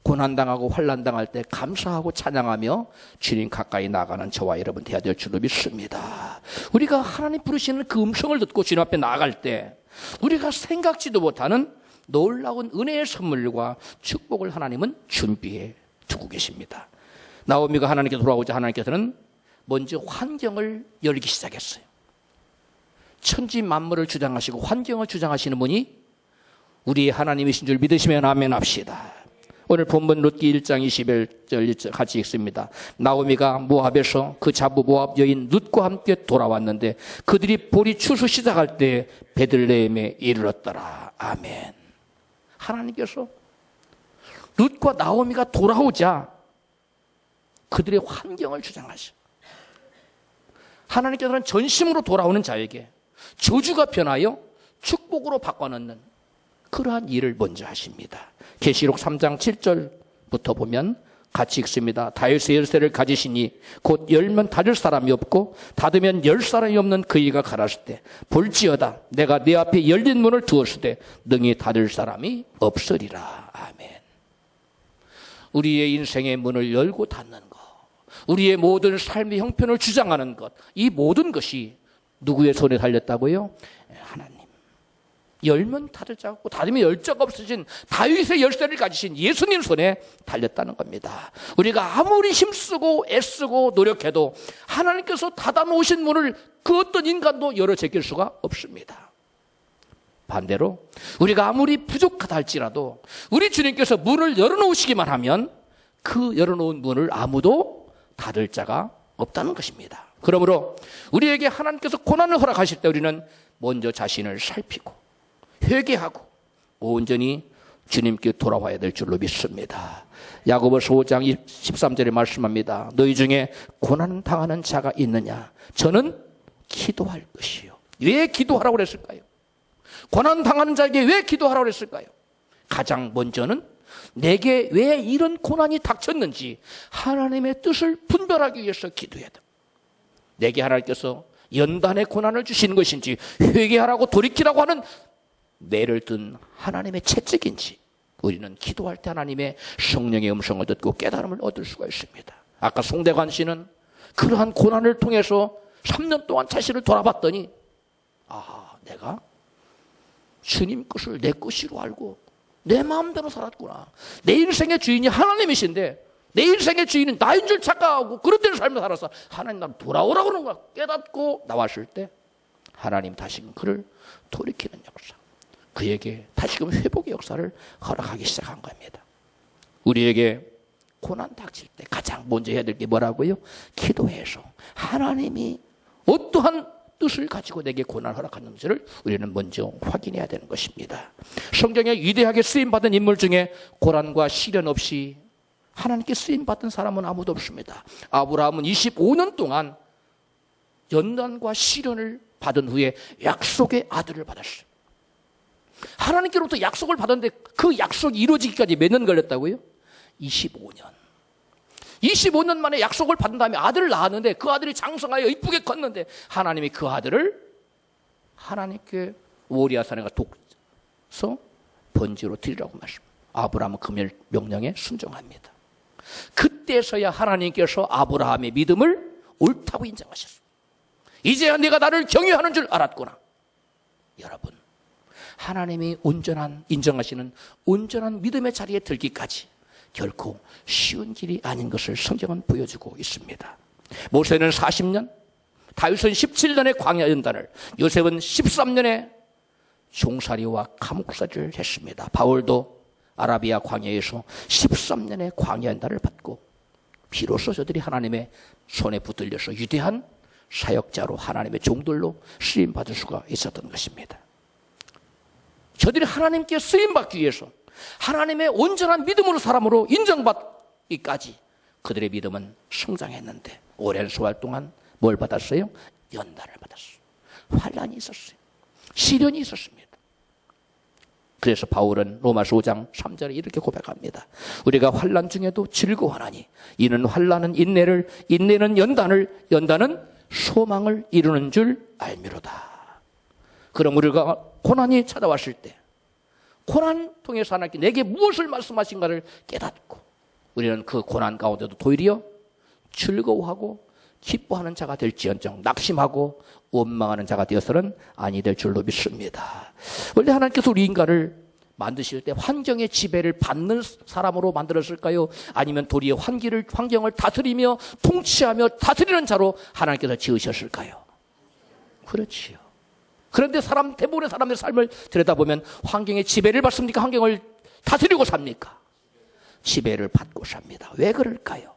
고난당하고 환난당할 때 감사하고 찬양하며 주님 가까이 나가는 저와 여러분 되어야 될 줄로 믿습니다. 우리가 하나님 부르시는 그 음성을 듣고 주님 앞에 나아갈 때 우리가 생각지도 못하는 놀라운 은혜의 선물과 축복을 하나님은 준비해 두고 계십니다. 나오미가 하나님께 돌아오자 하나님께서는 먼저 환경을 열기 시작했어요. 천지 만물을 주장하시고 환경을 주장하시는 분이 우리의 하나님이신 줄 믿으시면 아멘 합시다. 오늘 본문 룻기 1장 21절 같이 읽습니다. 나오미가 모압에서 그 자부 모압 여인 룻과 함께 돌아왔는데 그들이 보리 추수 시작할 때 베들레헴에 이르렀더라. 아멘. 하나님께서 룻과 나오미가 돌아오자 그들의 환경을 주장하셔. 하나님께서는 전심으로 돌아오는 자에게 저주가 변하여 축복으로 바꿔놓는 그러한 일을 먼저 하십니다. 계시록 3장 7절부터 보면 같이 읽습니다. 다윗의 열쇠를 가지시니 곧 열면 닫을 사람이 없고 닫으면 열 사람이 없는 그이가 가라실 때 볼지어다 내가 내 앞에 열린 문을 두었을 때 능히 닫을 사람이 없으리라. 아멘. 우리의 인생의 문을 열고 닫는 것, 우리의 모든 삶의 형편을 주장하는 것, 이 모든 것이 누구의 손에 달렸다고요? 하나님. 열면 닫을 자가 없고 닫으면 열 자가 없으신 다윗의 열쇠를 가지신 예수님 손에 달렸다는 겁니다. 우리가 아무리 힘쓰고 애쓰고 노력해도 하나님께서 닫아놓으신 문을 그 어떤 인간도 열어 제낄 수가 없습니다. 반대로 우리가 아무리 부족하다 할지라도 우리 주님께서 문을 열어놓으시기만 하면 그 열어놓은 문을 아무도 닫을 자가 없다는 것입니다. 그러므로 우리에게 하나님께서 고난을 허락하실 때 우리는 먼저 자신을 살피고 회개하고 온전히 주님께 돌아와야 될 줄로 믿습니다. 야고보서 5장 13절에 말씀합니다. 너희 중에 고난 당하는 자가 있느냐? 저는 기도할 것이요. 왜 기도하라고 그랬을까요? 고난 당하는 자에게 왜 기도하라고 그랬을까요? 가장 먼저는 내게 왜 이런 고난이 닥쳤는지 하나님의 뜻을 분별하기 위해서 기도해야 됩니다. 내게 하나님께서 연단의 고난을 주시는 것인지 회개하라고 돌이키라고 하는 매를 든 하나님의 채찍인지 우리는 기도할 때 하나님의 성령의 음성을 듣고 깨달음을 얻을 수가 있습니다. 아까 송대관 씨는 그러한 고난을 통해서 3년 동안 자신을 돌아봤더니 내가 주님 것을 내 것이로 알고 내 마음대로 살았구나. 내 인생의 주인이 하나님이신데 내 인생의 주인은 나인 줄 착각하고 그런 대로 삶을 살아서 하나님 나를 돌아오라고 그러는 거야. 깨닫고 나왔을 때 하나님 다시금 그를 돌이키는 역사, 그에게 다시금 회복의 역사를 허락하기 시작한 겁니다. 우리에게 고난 닥칠 때 가장 먼저 해야 될 게 뭐라고요? 기도해서 하나님이 어떠한 뜻을 가지고 내게 고난을 허락하는지를 우리는 먼저 확인해야 되는 것입니다. 성경에 위대하게 쓰임받은 인물 중에 고난과 시련 없이 하나님께 쓰임받은 사람은 아무도 없습니다. 아브라함은 25년 동안 연단과 시련을 받은 후에 약속의 아들을 받았어요. 하나님께로부터 약속을 받았는데 그 약속이 이루어지기까지 몇 년 걸렸다고요? 25년. 25년 만에 약속을 받은 다음에 아들을 낳았는데 그 아들이 장성하여 이쁘게 컸는데 하나님이 그 아들을 하나님께 모리아산에가 독서 번제로 드리라고 말씀. 아브라함은 그 명령에 순종합니다. 그때서야 하나님께서 아브라함의 믿음을 옳다고 인정하셨어요. 이제야 내가 나를 경외하는 줄 알았구나. 여러분, 하나님이 온전한 인정하시는 온전한 믿음의 자리에 들기까지 결코 쉬운 길이 아닌 것을 성경은 보여주고 있습니다. 모세는 40년, 다윗은 17년의 광야 연단을, 요셉은 13년의 종살이와 감옥살이를 했습니다. 바울도 아라비아 광야에서 13년의 광야 연단을 받고 비로소 저들이 하나님의 손에 붙들려서 위대한 사역자로 하나님의 종들로 쓰임받을 수가 있었던 것입니다. 저들이 하나님께 쓰임받기 위해서 하나님의 온전한 믿음으로 사람으로 인정받기까지 그들의 믿음은 성장했는데 오랜 수활 동안 뭘 받았어요? 연단을 받았어요. 환난이 있었어요. 시련이 있었습니다. 그래서 바울은 로마서 5장 3절에 이렇게 고백합니다. 우리가 환난 중에도 즐거워하나니 이는 환난은 인내를, 인내는 연단을, 연단은 소망을 이루는 줄 알미로다. 그럼 우리가 고난이 찾아왔을 때 고난 통해서 하나님께 내게 무엇을 말씀하신가를 깨닫고 우리는 그 고난 가운데도 도리어 즐거워하고 기뻐하는 자가 될지언정 낙심하고 원망하는 자가 되어서는 아니 될 줄로 믿습니다. 원래 하나님께서 우리 인간을 만드실 때 환경의 지배를 받는 사람으로 만들었을까요? 아니면 도리어 환경을 다스리며 통치하며 다스리는 자로 하나님께서 지으셨을까요? 그렇지요. 그런데 대부분의 사람의 삶을 들여다보면 환경의 지배를 받습니까? 환경을 다스리고 삽니까? 지배를 받고 삽니다. 왜 그럴까요?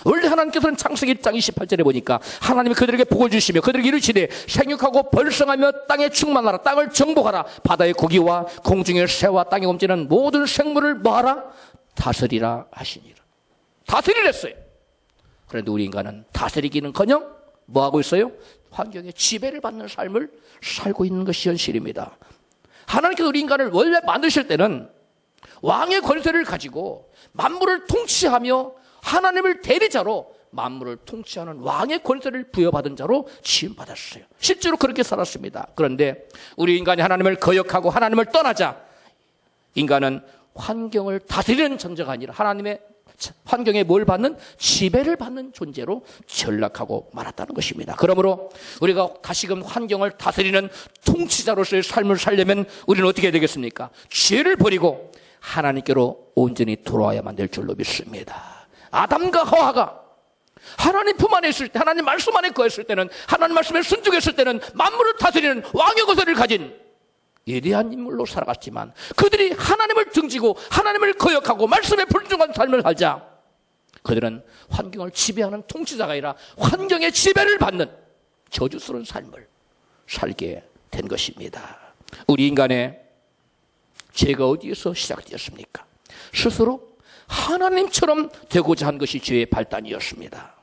원래 하나님께서는 창세기 1장 28절에 보니까 하나님이 그들에게 복을 주시며 그들에게 이르시되 생육하고 벌성하며 땅에 충만하라. 땅을 정복하라. 바다의 고기와 공중의 새와 땅에 움직이는 모든 생물을 뭐하라? 다스리라 하시니라. 다스리랬어요. 그런데 우리 인간은 다스리기는커녕 뭐하고 있어요? 환경의 지배를 받는 삶을 살고 있는 것이 현실입니다. 하나님께서 우리 인간을 원래 만드실 때는 왕의 권세를 가지고 만물을 통치하며 하나님을 대리자로 만물을 통치하는 왕의 권세를 부여받은 자로 지음받았어요. 실제로 그렇게 살았습니다. 그런데 우리 인간이 하나님을 거역하고 하나님을 떠나자 인간은 환경을 다스리는 존재가 아니라 하나님의 환경에 뭘 받는? 지배를 받는 존재로 전락하고 말았다는 것입니다. 그러므로 우리가 다시금 환경을 다스리는 통치자로서의 삶을 살려면 우리는 어떻게 해야 되겠습니까? 죄를 버리고 하나님께로 온전히 돌아와야만 될 줄로 믿습니다. 아담과 하와가 하나님 품 안에 있을 때, 하나님 말씀 안에 거했을 때는, 하나님 말씀에 순종했을 때는 만물을 다스리는 왕의 권세를 가진 위대한 인물로 살아갔지만 그들이 하나님을 등지고 하나님을 거역하고 말씀에 불순종한 삶을 살자 그들은 환경을 지배하는 통치자가 아니라 환경의 지배를 받는 저주스러운 삶을 살게 된 것입니다. 우리 인간의 죄가 어디에서 시작되었습니까? 스스로 하나님처럼 되고자 한 것이 죄의 발단이었습니다.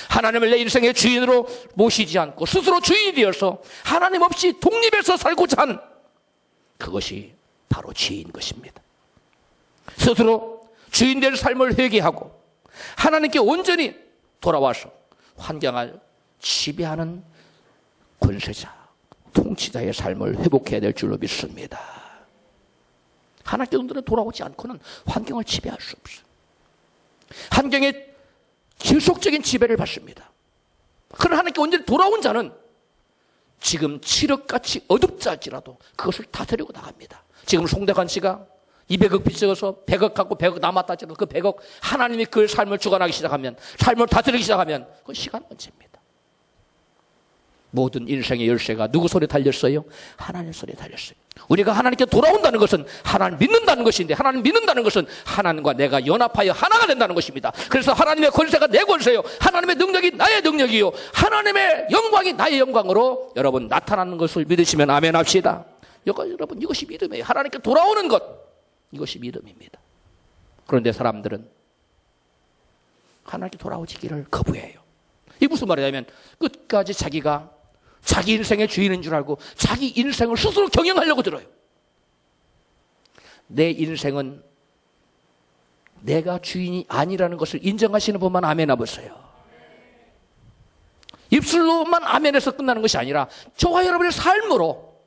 하나님을 내 인생의 주인으로 모시지 않고 스스로 주인이 되어서 하나님 없이 독립해서 살고자 한 그것이 바로 죄인 것입니다. 스스로 주인된 삶을 회개하고 하나님께 온전히 돌아와서 환경을 지배하는 권세자, 통치자의 삶을 회복해야 될 줄로 믿습니다. 하나님께 온전히 돌아오지 않고는 환경을 지배할 수 없어요. 환경에 지속적인 지배를 받습니다. 그러나 하나님께 온전히 돌아온 자는 지금 칠흑같이 어둡지 할지라도 그것을 다스리고 나갑니다. 지금 송대관 씨가 200억 빚져서 100억 갖고 100억 남았다 할지라도 그 100억 하나님이 그 삶을 주관하기 시작하면, 삶을 다스리기 시작하면 그건 시간 문제입니다. 모든 인생의 열쇠가 누구 손에 달렸어요? 하나님 손에 달렸어요. 우리가 하나님께 돌아온다는 것은 하나님 믿는다는 것인데, 하나님 믿는다는 것은 하나님과 내가 연합하여 하나가 된다는 것입니다. 그래서 하나님의 권세가 내 권세요, 하나님의 능력이 나의 능력이요, 하나님의 영광이 나의 영광으로 여러분 나타나는 것을 믿으시면 아멘 합시다. 여러분, 이것이 믿음이에요. 하나님께 돌아오는 것, 이것이 믿음입니다. 그런데 사람들은 하나님께 돌아오지기를 거부해요. 이게 무슨 말이냐면 끝까지 자기가 자기 인생의 주인인 줄 알고 자기 인생을 스스로 경영하려고 들어요. 내 인생은 내가 주인이 아니라는 것을 인정하시는 분만 아멘 해보세요. 입술로만 아멘해서 끝나는 것이 아니라 저와 여러분의 삶으로,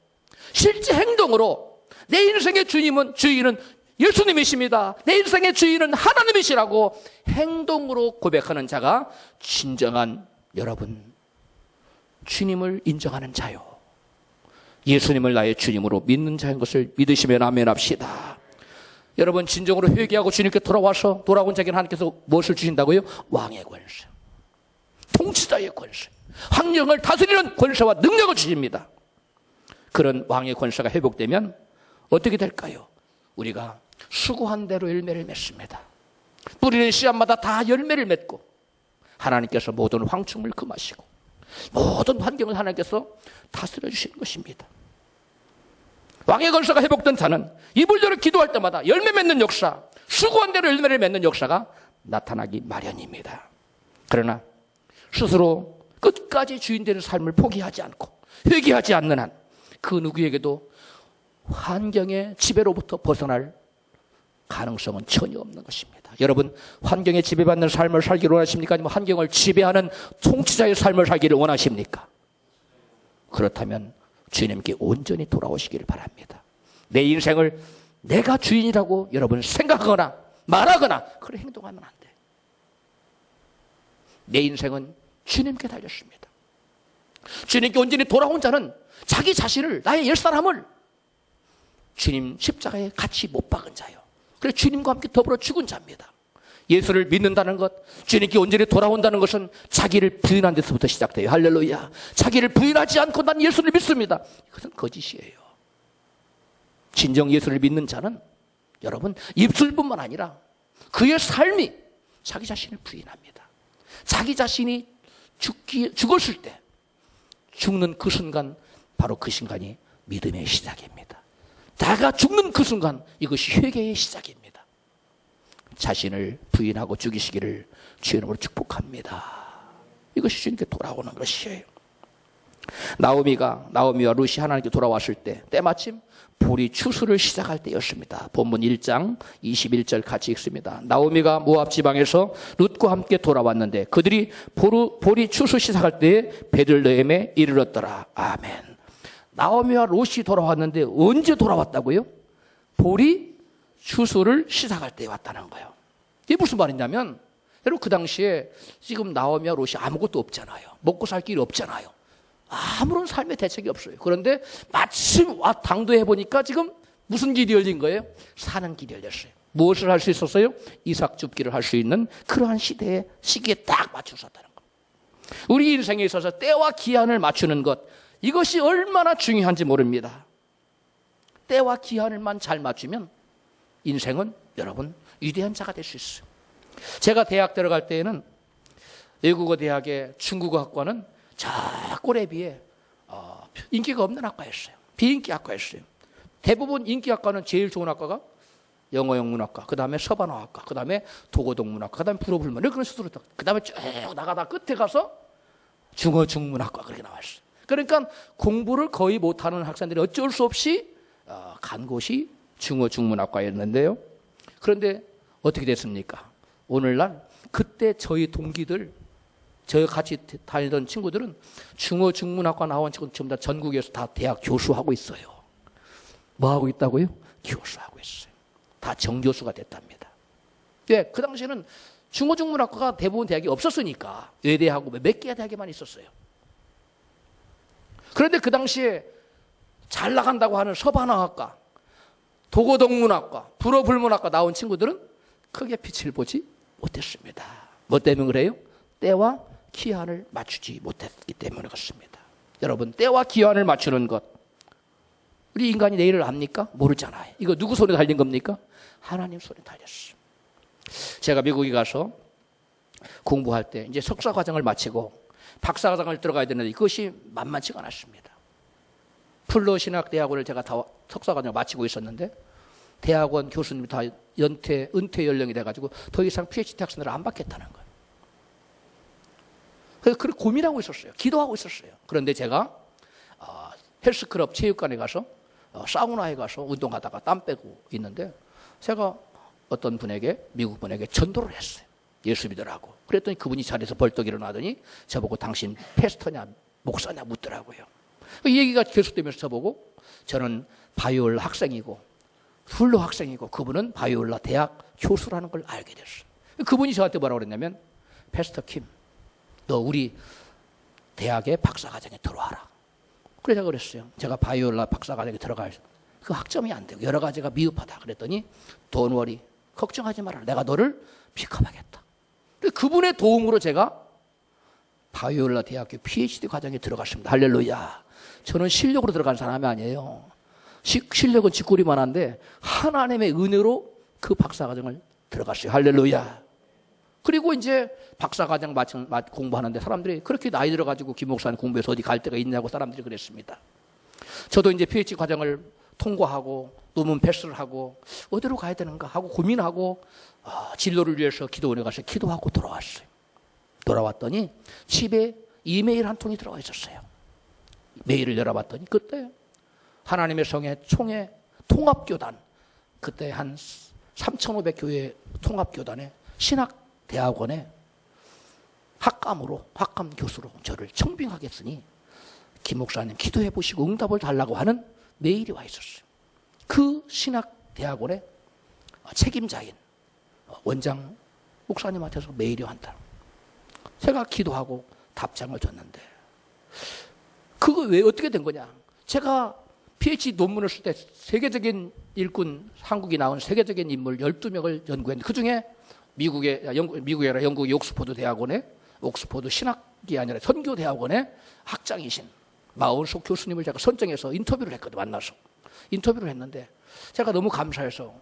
실제 행동으로 내 인생의 주인은 예수님이십니다, 내 인생의 주인은 하나님이시라고 행동으로 고백하는 자가 진정한 여러분 주님을 인정하는 자요, 예수님을 나의 주님으로 믿는 자인 것을 믿으시면 아멘 합시다. 여러분, 진정으로 회개하고 주님께 돌아와서 돌아온 자에게는 하나님께서 무엇을 주신다고요? 왕의 권세, 통치자의 권세, 환경을 다스리는 권세와 능력을 주십니다. 그런 왕의 권세가 회복되면 어떻게 될까요? 우리가 수고한 대로 열매를 맺습니다. 뿌리는 씨앗마다 다 열매를 맺고 하나님께서 모든 황충을 금하시고 모든 환경을 하나님께서 다스려 주시는 것입니다. 왕의 권세가 회복된 자는 이불대로 기도할 때마다 열매 맺는 역사, 수고한 대로 열매를 맺는 역사가 나타나기 마련입니다. 그러나 스스로 끝까지 주인 되는 삶을 포기하지 않고 회개하지 않는 한 그 누구에게도 환경의 지배로부터 벗어날 가능성은 전혀 없는 것입니다. 여러분, 환경에 지배받는 삶을 살기를 원하십니까? 아니면 환경을 지배하는 통치자의 삶을 살기를 원하십니까? 그렇다면 주님께 온전히 돌아오시기를 바랍니다. 내 인생을 내가 주인이라고 여러분 생각하거나 말하거나 그런 행동하면 안 돼. 내 인생은 주님께 달렸습니다. 주님께 온전히 돌아온 자는 자기 자신을, 나의 옛사람을 주님 십자가에 같이 못 박은 자요. 그래서 주님과 함께 더불어 죽은 자입니다. 예수를 믿는다는 것, 주님께 온전히 돌아온다는 것은 자기를 부인한 데서부터 시작돼요. 할렐루야. 자기를 부인하지 않고 난 예수를 믿습니다. 이것은 거짓이에요. 진정 예수를 믿는 자는 여러분 입술뿐만 아니라 그의 삶이 자기 자신을 부인합니다. 자기 자신이 죽었을 때 죽는 그 순간, 바로 그 순간이 믿음의 시작입니다. 내가 죽는 그 순간, 이것이 회개의 시작입니다. 자신을 부인하고 죽이시기를 주의 이름으로 축복합니다. 이것이 주님께 돌아오는 것이에요. 나오미와 룻이 하나님께 돌아왔을 때 때마침 보리 추수를 시작할 때였습니다. 본문 1장 21절 같이 읽습니다. 나오미가 모압 지방에서 룻과 함께 돌아왔는데 그들이 보리 추수 시작할 때에 베들레헴에 이르렀더라. 아멘. 나오미와 룻이 돌아왔는데 언제 돌아왔다고요? 보리 추수를 시작할 때 왔다는 거예요. 이게 무슨 말이냐면, 여러분 그 당시에 지금 나오미와 룻이 아무것도 없잖아요. 먹고 살 길이 없잖아요. 아무런 삶의 대책이 없어요. 그런데 마침 당도해 보니까 지금 무슨 길이 열린 거예요? 사는 길이 열렸어요. 무엇을 할 수 있었어요? 이삭 줍기를 할 수 있는 그러한 시기에 딱 맞추셨다는 겁니다. 우리 인생에 있어서 때와 기한을 맞추는 것, 이것이 얼마나 중요한지 모릅니다. 때와 기한을만 잘 맞추면 인생은 여러분 위대한 자가 될 수 있어요. 제가 대학 들어갈 때에는 외국어 대학의 중국어 학과는 저 꼬레비에 인기가 없는 학과였어요. 비인기 학과였어요. 대부분 인기 학과는 제일 좋은 학과가 영어영문학과, 그 다음에 서반어학과, 그 다음에 도고동문학과, 그 다음에 불어불문, 그런 식으로, 그 다음에 쭉 나가다 끝에 가서 중어중문학과 그렇게 나왔어요. 그러니까 공부를 거의 못하는 학생들이 어쩔 수 없이 간 곳이 중어중문학과였는데요. 그런데 어떻게 됐습니까? 오늘날 그때 저희 동기들, 저 같이 다니던 친구들은 중어중문학과 나온 친구들 전부 다 전국에서 다 대학 교수하고 있어요. 뭐 하고 있다고요? 교수하고 있어요. 다 정교수가 됐답니다. 예, 그 당시에는 중어중문학과가 대부분 대학이 없었으니까 외대하고 몇 개의 대학에만 있었어요. 그런데 그 당시에 잘 나간다고 하는 서반어학과, 도고동문학과, 불어불문학과 나온 친구들은 크게 빛을 보지 못했습니다. 뭐 때문에 그래요? 때와 기한을 맞추지 못했기 때문에 그렇습니다. 여러분, 때와 기한을 맞추는 것, 우리 인간이 내일을 압니까? 모르잖아요. 이거 누구 손에 달린 겁니까? 하나님 손에 달렸어요. 제가 미국에 가서 공부할 때 이제 석사 과정을 마치고 박사 과정을 들어가야 되는데 이것이 만만치가 않았습니다. 풀러 신학대학원을 제가 다 석사 과정을 마치고 있었는데 대학원 교수님이 다 은퇴 연령이 돼가지고 더 이상 PhD 학생들을 안 받겠다는 거예요. 그래서 그렇게 고민하고 있었어요. 기도하고 있었어요. 그런데 제가 헬스클럽 체육관에 가서 사우나에 가서 운동하다가 땀 빼고 있는데 제가 어떤 분에게, 미국 분에게 전도를 했어요. 예수 믿으라고. 그랬더니 그분이 자리에서 벌떡 일어나더니 저보고 당신 패스터냐 목사냐 묻더라고요. 이 얘기가 계속되면서 저보고, 저는 바이올라 학생이고 훌로 학생이고 그분은 바이올라 대학 교수라는 걸 알게 됐어요. 그분이 저한테 뭐라고 그랬냐면, 패스터 킴, 너 우리 대학의 박사과정에 들어와라. 그래 제가 그랬어요. 제가 바이올라 박사과정에 들어갈 그 학점이 안 되고 여러 가지가 미흡하다. 그랬더니 Don't worry, 걱정하지 마라. 내가 너를 픽업하겠다. 그분의 도움으로 제가 바이올라 대학교 PhD 과정에 들어갔습니다. 할렐루야. 저는 실력으로 들어간 사람이 아니에요. 실력은 쥐꼬리만 한데 하나님의 은혜로 그 박사과정을 들어갔어요. 할렐루야. 그리고 이제 박사과정 공부하는데 사람들이 그렇게 나이 들어가지고 김 목사님 공부해서 어디 갈 데가 있냐고 사람들이 그랬습니다. 저도 이제 PhD 과정을 통과하고 논문 패스를 하고 어디로 가야 되는가 하고 고민하고 진로를 위해서 기도원에 가서 기도하고 돌아왔어요. 돌아왔더니 집에 이메일 한 통이 들어와 있었어요. 메일을 열어봤더니 그때 하나님의 성의 총회 통합교단, 그때 한 3,500교회 통합교단의 신학대학원에 학감 교수로 저를 청빙하겠으니 김 목사님 기도해 보시고 응답을 달라고 하는 메일이 와 있었어요. 그 신학대학원의 책임자인 원장 목사님한테서 메일이 왔다. 제가 기도하고 답장을 줬는데, 그거 왜 어떻게 된 거냐? 제가 PhD 논문을 쓸 때 세계적인 일꾼, 한국이 나온 세계적인 인물 12명을 연구했는데 그중에 미국이 아니라 영국의 옥스퍼드 대학원에 옥스퍼드 신학이 아니라 선교대학원의 학장이신 마운소 교수님을 제가 선정해서 인터뷰를 했거든. 만나서 인터뷰를 했는데 제가 너무 감사해서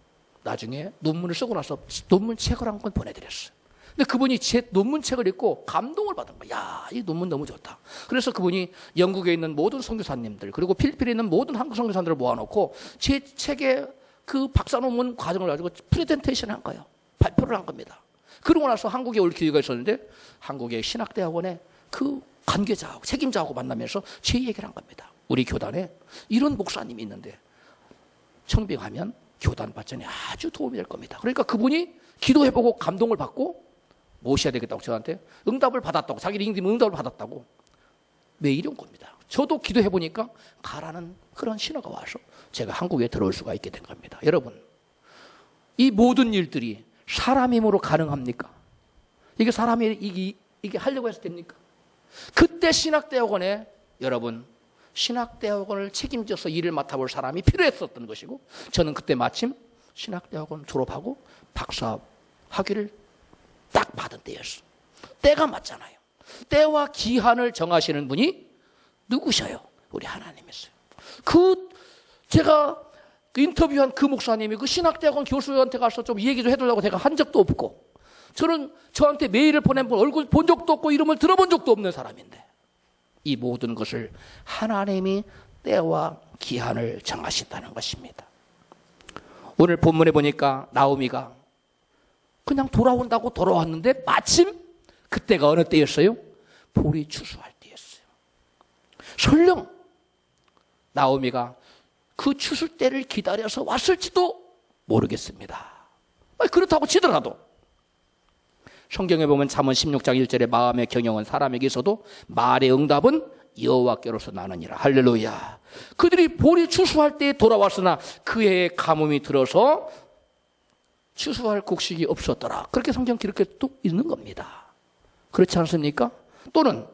나중에 논문을 쓰고 나서 논문 책을 한 권 보내드렸어요. 근데 그분이 제 논문 책을 읽고 감동을 받은 거야. 야, 이 논문 너무 좋다. 그래서 그분이 영국에 있는 모든 선교사님들 그리고 필리핀에 있는 모든 한국 선교사님들을 모아놓고 제 책의 그 박사 논문 과정을 가지고 프레젠테이션을 한 거예요. 발표를 한 겁니다. 그러고 나서 한국에 올 기회가 있었는데 한국의 신학대학원의 그 관계자하고 책임자하고 만나면서 제 얘기를 한 겁니다. 우리 교단에 이런 목사님이 있는데 청빙하면 교단 발전에 아주 도움이 될 겁니다. 그러니까 그분이 기도해보고 감동을 받고 모셔야 되겠다고 저한테 응답을 받았다고, 자기 링크드인 응답을 받았다고 메일이 온 겁니다. 저도 기도해보니까 가라는 그런 신호가 와서 제가 한국에 들어올 수가 있게 된 겁니다. 여러분, 이 모든 일들이 사람 힘으로 가능합니까? 이게 사람이 이게 하려고 해서 됩니까? 그때 신학대학원에 여러분 신학대학원을 책임져서 일을 맡아볼 사람이 필요했었던 것이고 저는 그때 마침 신학대학원 졸업하고 박사 학위를 딱 받은 때였어. 때가 맞잖아요. 때와 기한을 정하시는 분이 누구셔요? 우리 하나님이세요. 제가 인터뷰한 그 목사님이 그 신학대학원 교수한테 가서 좀 얘기 좀 해달라고 제가 한 적도 없고 저는 저한테 메일을 보낸 분 얼굴 본 적도 없고 이름을 들어본 적도 없는 사람인데 이 모든 것을 하나님이 때와 기한을 정하신다는 것입니다. 오늘 본문에 보니까 나오미가 그냥 돌아온다고 돌아왔는데 마침 그때가 어느 때였어요? 볼이 추수할 때였어요. 설령 나오미가 그 추수 때를 기다려서 왔을지도 모르겠습니다. 그렇다고 치더라도 성경에 보면 잠언 16장 1절에 마음의 경영은 사람에게 있어도 말의 응답은 여호와께로서 나느니라. 할렐루야. 그들이 볼이 추수할 때에 돌아왔으나 그 해에 가뭄이 들어서 추수할 곡식이 없었더라. 그렇게 성경 기록에 또 있는 겁니다. 그렇지 않습니까? 또는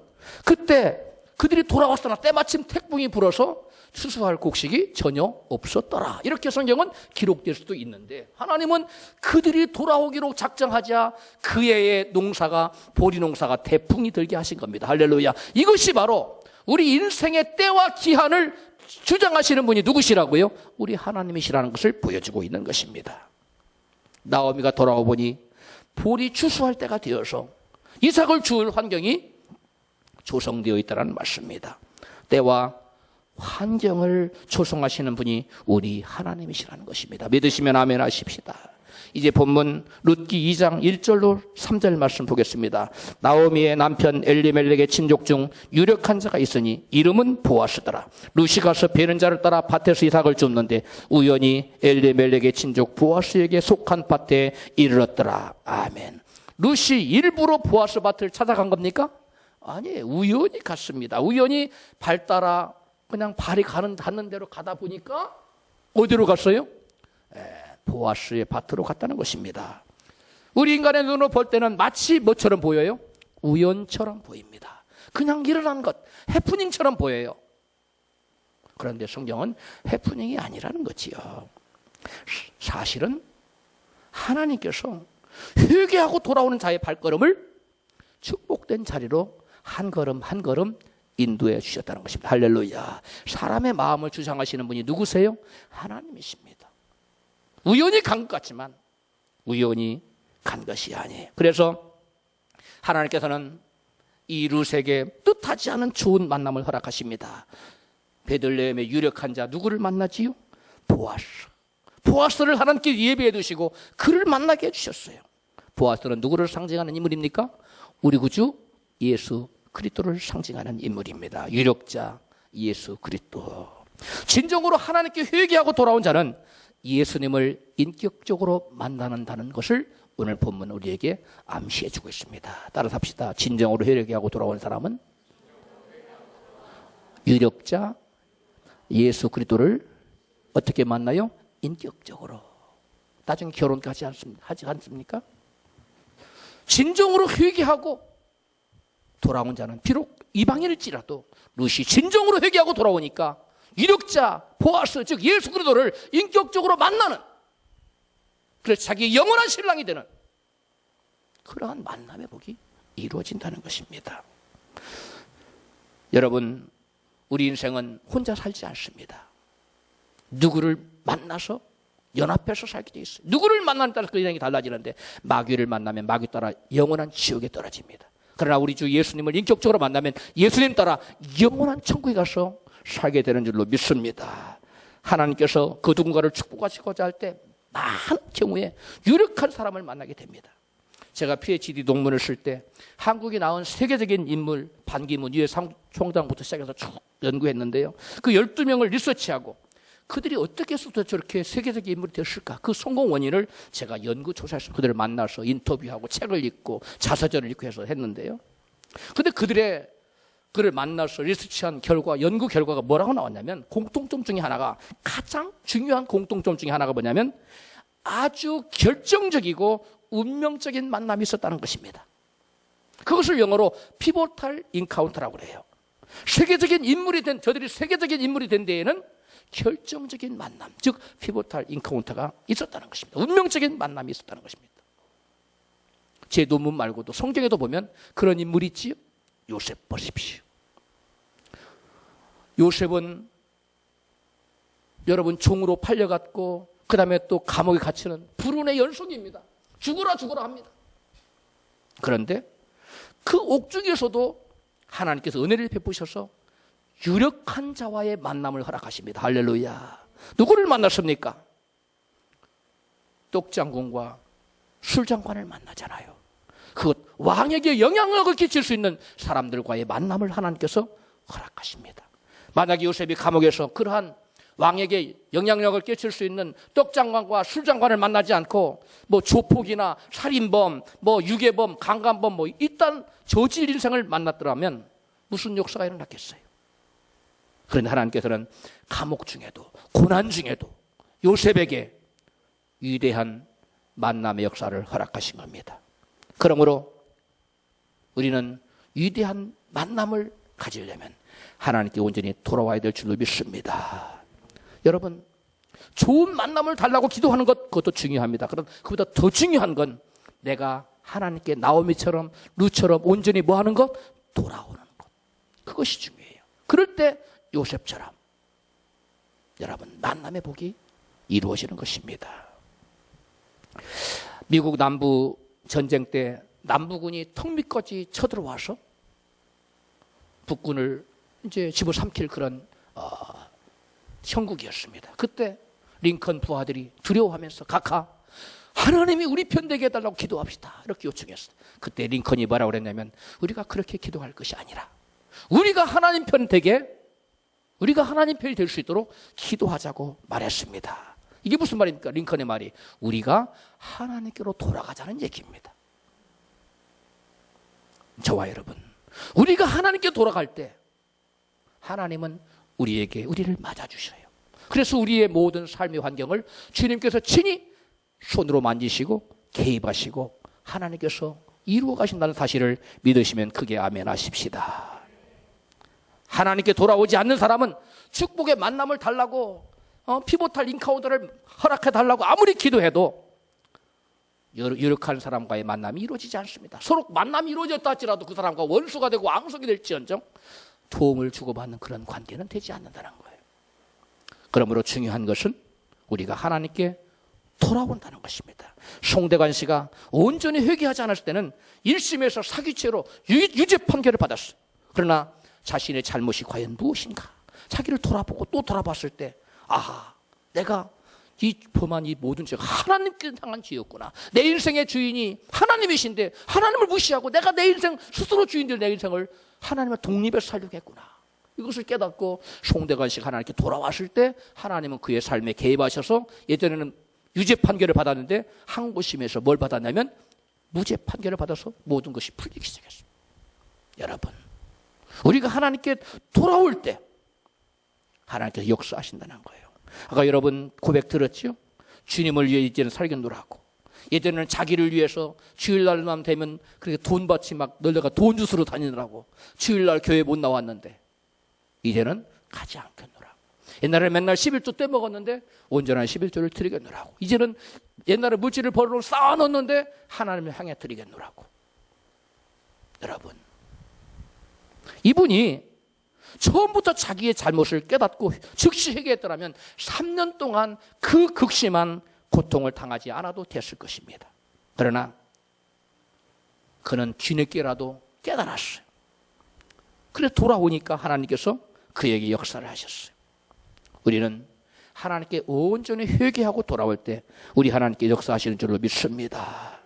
그때 그들이 돌아왔으나 때마침 태풍이 불어서 추수할 곡식이 전혀 없었더라. 이렇게 성경은 기록될 수도 있는데 하나님은 그들이 돌아오기로 작정하자 그 해의 농사가 보리 농사가 태풍이 들게 하신 겁니다. 할렐루야. 이것이 바로 우리 인생의 때와 기한을 주장하시는 분이 누구시라고요? 우리 하나님이시라는 것을 보여주고 있는 것입니다. 나오미가 돌아와 보니 볼이 추수할 때가 되어서 이삭을 주울 환경이 조성되어 있다는 말씀입니다. 때와 환경을 조성하시는 분이 우리 하나님이시라는 것입니다. 믿으시면 아멘 하십시다. 이제 본문 룻기 2장 1절로 3절 말씀 보겠습니다. 나오미의 남편 엘리멜렉의 친족 중 유력한 자가 있으니 이름은 보아스더라. 룻이 가서 베는 자를 따라 밭에서 이삭을 줍는데 우연히 엘리멜렉의 친족 보아스에게 속한 밭에 이르렀더라. 아멘. 룻이 일부러 보아스 밭을 찾아간 겁니까? 아니에요. 우연히 갔습니다. 우연히 발 따라 그냥 발이 닿는 대로 가다 보니까 어디로 갔어요? 보아스의 밭으로 갔다는 것입니다. 우리 인간의 눈으로 볼 때는 마치 뭐처럼 보여요? 우연처럼 보입니다. 그냥 일어난 것, 해프닝처럼 보여요. 그런데 성경은 해프닝이 아니라는 거지요. 사실은 하나님께서 회개하고 돌아오는 자의 발걸음을 축복된 자리로 한 걸음 한 걸음 인도해 주셨다는 것입니다. 할렐루야. 사람의 마음을 주장하시는 분이 누구세요? 하나님이십니다. 우연히 간 것 같지만 우연히 간 것이 아니에요. 그래서 하나님께서는 이 룻에게 뜻하지 않은 좋은 만남을 허락하십니다. 베들레헴의 유력한 자 누구를 만나지요? 보아스. 보아스를 하나님께 예배해 두시고 그를 만나게 해주셨어요. 보아스는 누구를 상징하는 인물입니까? 우리 구주 예수 그리스도를 상징하는 인물입니다. 유력자 예수 그리스도. 진정으로 하나님께 회개하고 돌아온 자는 예수님을 인격적으로 만나는다는 것을 오늘 본문 우리에게 암시해 주고 있습니다. 따라서 합시다. 진정으로 회개하고 돌아온 사람은 유력자 예수 그리스도를 어떻게 만나요? 인격적으로. 나중에 결혼까지 하지 않습니까? 진정으로 회개하고 돌아온 자는 비록 이방인일지라도 룻이 진정으로 회개하고 돌아오니까 유력자 보아스, 즉 예수 그리스도를 인격적으로 만나는, 그래서 자기 영원한 신랑이 되는 그러한 만남의 복이 이루어진다는 것입니다. 여러분, 우리 인생은 혼자 살지 않습니다. 누구를 만나서 연합해서 살게 돼 있어요. 누구를 만나는 따라 그 인생이 달라지는데, 마귀를 만나면 마귀 따라 영원한 지옥에 떨어집니다. 그러나 우리 주 예수님을 인격적으로 만나면 예수님 따라 영원한 천국에 가서 살게 되는 줄로 믿습니다. 하나님께서 그 누군가를 축복하시고자 할 때 많은 경우에 유력한 사람을 만나게 됩니다. 제가 PhD 논문을 쓸 때 한국이 낳은 세계적인 인물, 반기문 유해 총장부터 시작해서 쭉 연구했는데요. 그 12명을 리서치하고 그들이 어떻게 해서 저렇게 세계적인 인물이 됐을까? 그 성공 원인을 제가 연구 조사해서 그들을 만나서 인터뷰하고 책을 읽고 자서전을 읽고 해서 했는데요. 근데 그를 만나서 리서치한 결과, 연구 결과가 뭐라고 나왔냐면, 공통점 중에 하나가, 가장 중요한 공통점 중에 하나가 뭐냐면 아주 결정적이고 운명적인 만남이 있었다는 것입니다. 그것을 영어로 피보탈 인카운터라고 그래요. 세계적인 인물이 된, 저들이 세계적인 인물이 된 데에는 결정적인 만남, 즉 피보탈 인카운터가 있었다는 것입니다. 운명적인 만남이 있었다는 것입니다. 제 논문 말고도 성경에도 보면 그런 인물이 있지요. 요셉 보십시오. 요셉은 여러분 종으로 팔려갔고 그 다음에 또 감옥에 갇히는 불운의 연속입니다. 죽어라 합니다. 그런데 그 옥중에서도 하나님께서 은혜를 베푸셔서 유력한 자와의 만남을 허락하십니다. 할렐루야. 누구를 만났습니까? 떡장군과 술장관을 만나잖아요. 그것 왕에게 영향력을 끼칠 수 있는 사람들과의 만남을 하나님께서 허락하십니다. 만약에 요셉이 감옥에서 그러한 왕에게 영향력을 끼칠 수 있는 떡장관과 술장관을 만나지 않고 뭐 조폭이나 살인범, 뭐 유괴범, 강간범 뭐 이딴 저질 인생을 만났더라면 무슨 역사가 일어났겠어요? 그런데 하나님께서는 감옥 중에도 고난 중에도 요셉에게 위대한 만남의 역사를 허락하신 겁니다. 그러므로 우리는 위대한 만남을 가지려면 하나님께 온전히 돌아와야 될 줄로 믿습니다. 여러분, 좋은 만남을 달라고 기도하는 것, 그것도 중요합니다. 그럼 그보다 더 중요한 건 내가 하나님께 나오미처럼 루처럼 온전히 뭐 하는 것? 돌아오는 것. 그것이 중요해요. 그럴 때 요셉처럼 여러분 만남의 복이 이루어지는 것입니다. 미국 남부 전쟁 때 남부군이 턱 밑까지 쳐들어와서 북군을 이제 집어삼킬 그런 형국이었습니다. 그때 링컨 부하들이 두려워하면서 각하 하나님이 우리 편 되게 해달라고 기도합시다 이렇게 요청했어요. 그때 링컨이 뭐라고 그랬냐면 우리가 그렇게 기도할 것이 아니라 우리가 하나님 편 되게, 우리가 하나님 편이 될 수 있도록 기도하자고 말했습니다. 이게 무슨 말입니까? 링컨의 말이 우리가 하나님께로 돌아가자는 얘기입니다. 저와 여러분, 우리가 하나님께 돌아갈 때 하나님은 우리를 맞아주셔요. 그래서 우리의 모든 삶의 환경을 주님께서 친히 손으로 만지시고 개입하시고 하나님께서 이루어 가신다는 사실을 믿으시면 크게 아멘 하십시다. 하나님께 돌아오지 않는 사람은 축복의 만남을 달라고 피보탈 인카운터를 허락해 달라고 아무리 기도해도 유력한 사람과의 만남이 이루어지지 않습니다. 서로 만남이 이루어졌다 할지라도 그 사람과 원수가 되고 앙숙이 될지언정 도움을 주고받는 그런 관계는 되지 않는다는 거예요. 그러므로 중요한 것은 우리가 하나님께 돌아온다는 것입니다. 송대관 씨가 온전히 회개하지 않았을 때는 1심에서 사기죄로 유죄 판결을 받았어요. 그러나 자신의 잘못이 과연 무엇인가? 자기를 돌아보고 또 돌아봤을 때 아하, 내가 이 범한 이 모든 죄가 하나님께 향한 죄였구나. 내 인생의 주인이 하나님이신데 하나님을 무시하고 내가 내 인생 스스로 주인될 내 인생을 하나님의 독립해서 살려고 했구나. 이것을 깨닫고 송대관 씨가 하나님께 돌아왔을 때 하나님은 그의 삶에 개입하셔서 예전에는 유죄 판결을 받았는데 항고심에서 뭘 받았냐면 무죄 판결을 받아서 모든 것이 풀리기 시작했습니다. 여러분, 우리가 하나님께 돌아올 때 하나님께서 역사하신다는 거예요. 아까 여러분 고백 들었죠? 주님을 위해 이제는 살겠노라 하고 예전에는 자기를 위해서 주일날만 되면 그렇게 돈 받지 막 널려가 돈 주스러 다니느라고 주일날 교회 못 나왔는데 이제는 가지 않겠노라. 옛날에 맨날 11조 떼먹었는데 온전한 11조를 드리겠노라고. 이제는 옛날에 물질을 벌어놓고 쌓아놓는데 하나님을 향해 드리겠노라고. 여러분, 이분이 처음부터 자기의 잘못을 깨닫고 즉시 회개했더라면 3년 동안 그 극심한 고통을 당하지 않아도 됐을 것입니다. 그러나 그는 뒤늦게라도 깨달았어요. 그래서 돌아오니까 하나님께서 그에게 역사를 하셨어요. 우리는 하나님께 온전히 회개하고 돌아올 때 우리 하나님께 역사하시는 줄로 믿습니다.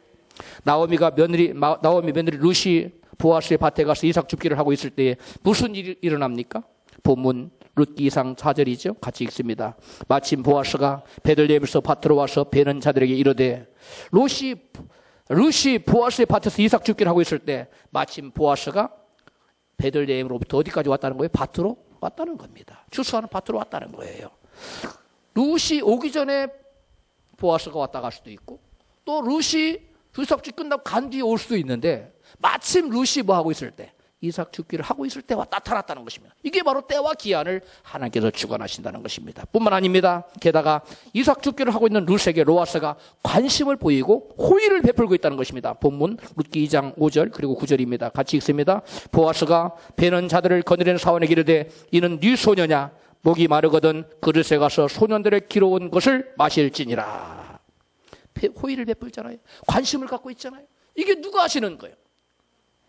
나오미 며느리 루시 보아스의 밭에 가서 이삭 줍기를 하고 있을 때에 무슨 일이 일어납니까? 본문 룻기 2장 4절이죠. 같이 읽습니다. 마침 보아스가 베들레헴에서 밭으로 와서 베는 자들에게 이르되 루시 보아스의 밭에서 이삭 줍기를 하고 있을 때 마침 보아스가 베들레헴으로부터 어디까지 왔다는 거예요? 밭으로 왔다는 겁니다. 추수하는 밭으로 왔다는 거예요. 루시 오기 전에 보아스가 왔다 갈 수도 있고 또 루시 이삭 줍기 끝나고 간 뒤에 올 수도 있는데 마침 루시 뭐 하고 있을 때 이삭 줍기를 하고 있을 때와 나타났다는 것입니다. 이게 바로 때와 기한을 하나님께서 주관하신다는 것입니다. 뿐만 아닙니다. 게다가 이삭 줍기를 하고 있는 루스에게 보아스가 관심을 보이고 호의를 베풀고 있다는 것입니다. 본문 룻기 2장 5절 그리고 9절입니다. 같이 읽습니다. 보아스가 베는 자들을 거느리는 사원에게 이르되 이는 네 소녀냐 목이 마르거든 그릇에 가서 소년들의 기러운 것을 마실지니라. 호의를 베풀잖아요. 관심을 갖고 있잖아요. 이게 누가 하시는 거예요?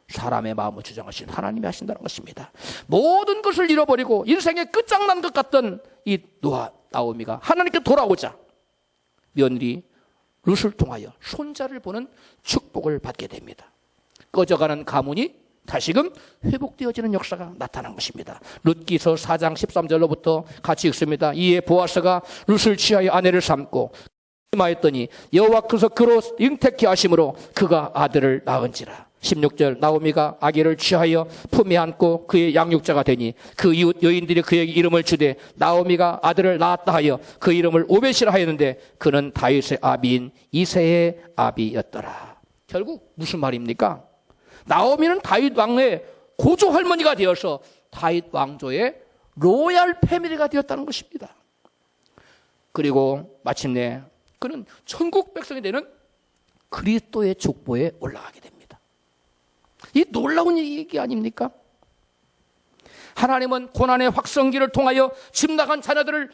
사람의 마음을 주장하신 하나님이 하신다는 것입니다. 모든 것을 잃어버리고 인생의 끝장난 것 같던 이 나오미가 하나님께 돌아오자 며느리 룻을 통하여 손자를 보는 축복을 받게 됩니다. 꺼져가는 가문이 다시금 회복되어지는 역사가 나타난 것입니다. 룻기서 4장 13절로부터 같이 읽습니다. 이에 보아스가 룻을 취하여 아내를 삼고 임하였더니 여호와께서 그로 잉태케 하심으로 그가 아들을 낳은지라. 16절 나오미가 아기를 취하여 품에 안고 그의 양육자가 되니 그 이웃 여인들이 그에게 이름을 주되 나오미가 아들을 낳았다 하여 그 이름을 오벳이라 하였는데 그는 다윗의 아비인 이새의 아비였더라. 결국 무슨 말입니까? 나오미는 다윗 왕의 고조 할머니가 되어서 다윗 왕조의 로얄 패밀리가 되었다는 것입니다. 그리고 마침내 그는 천국 백성이 되는 그리스도의 족보에 올라가게 됩니다. 이 놀라운 얘기 아닙니까? 하나님은 고난의 확성기를 통하여 집 나간 자녀들을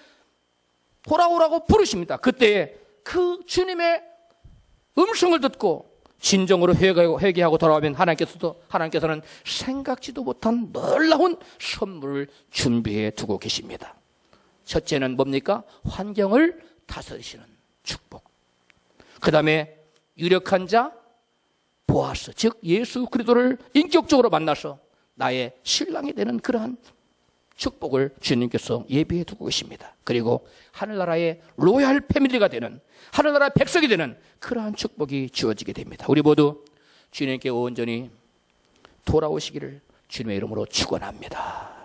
돌아오라고 부르십니다. 그때 그 주님의 음성을 듣고 진정으로 회개하고 돌아오면 하나님께서는 생각지도 못한 놀라운 선물을 준비해 두고 계십니다. 첫째는 뭡니까? 환경을 다스리시는 축복. 그 다음에 유력한 자 보아스, 즉 예수 그리스도를 인격적으로 만나서 나의 신랑이 되는 그러한 축복을 주님께서 예비해 두고 계십니다. 그리고 하늘나라의 로얄 패밀리가 되는, 하늘나라의 백성이 되는 그러한 축복이 주어지게 됩니다. 우리 모두 주님께 온전히 돌아오시기를 주님의 이름으로 축원합니다.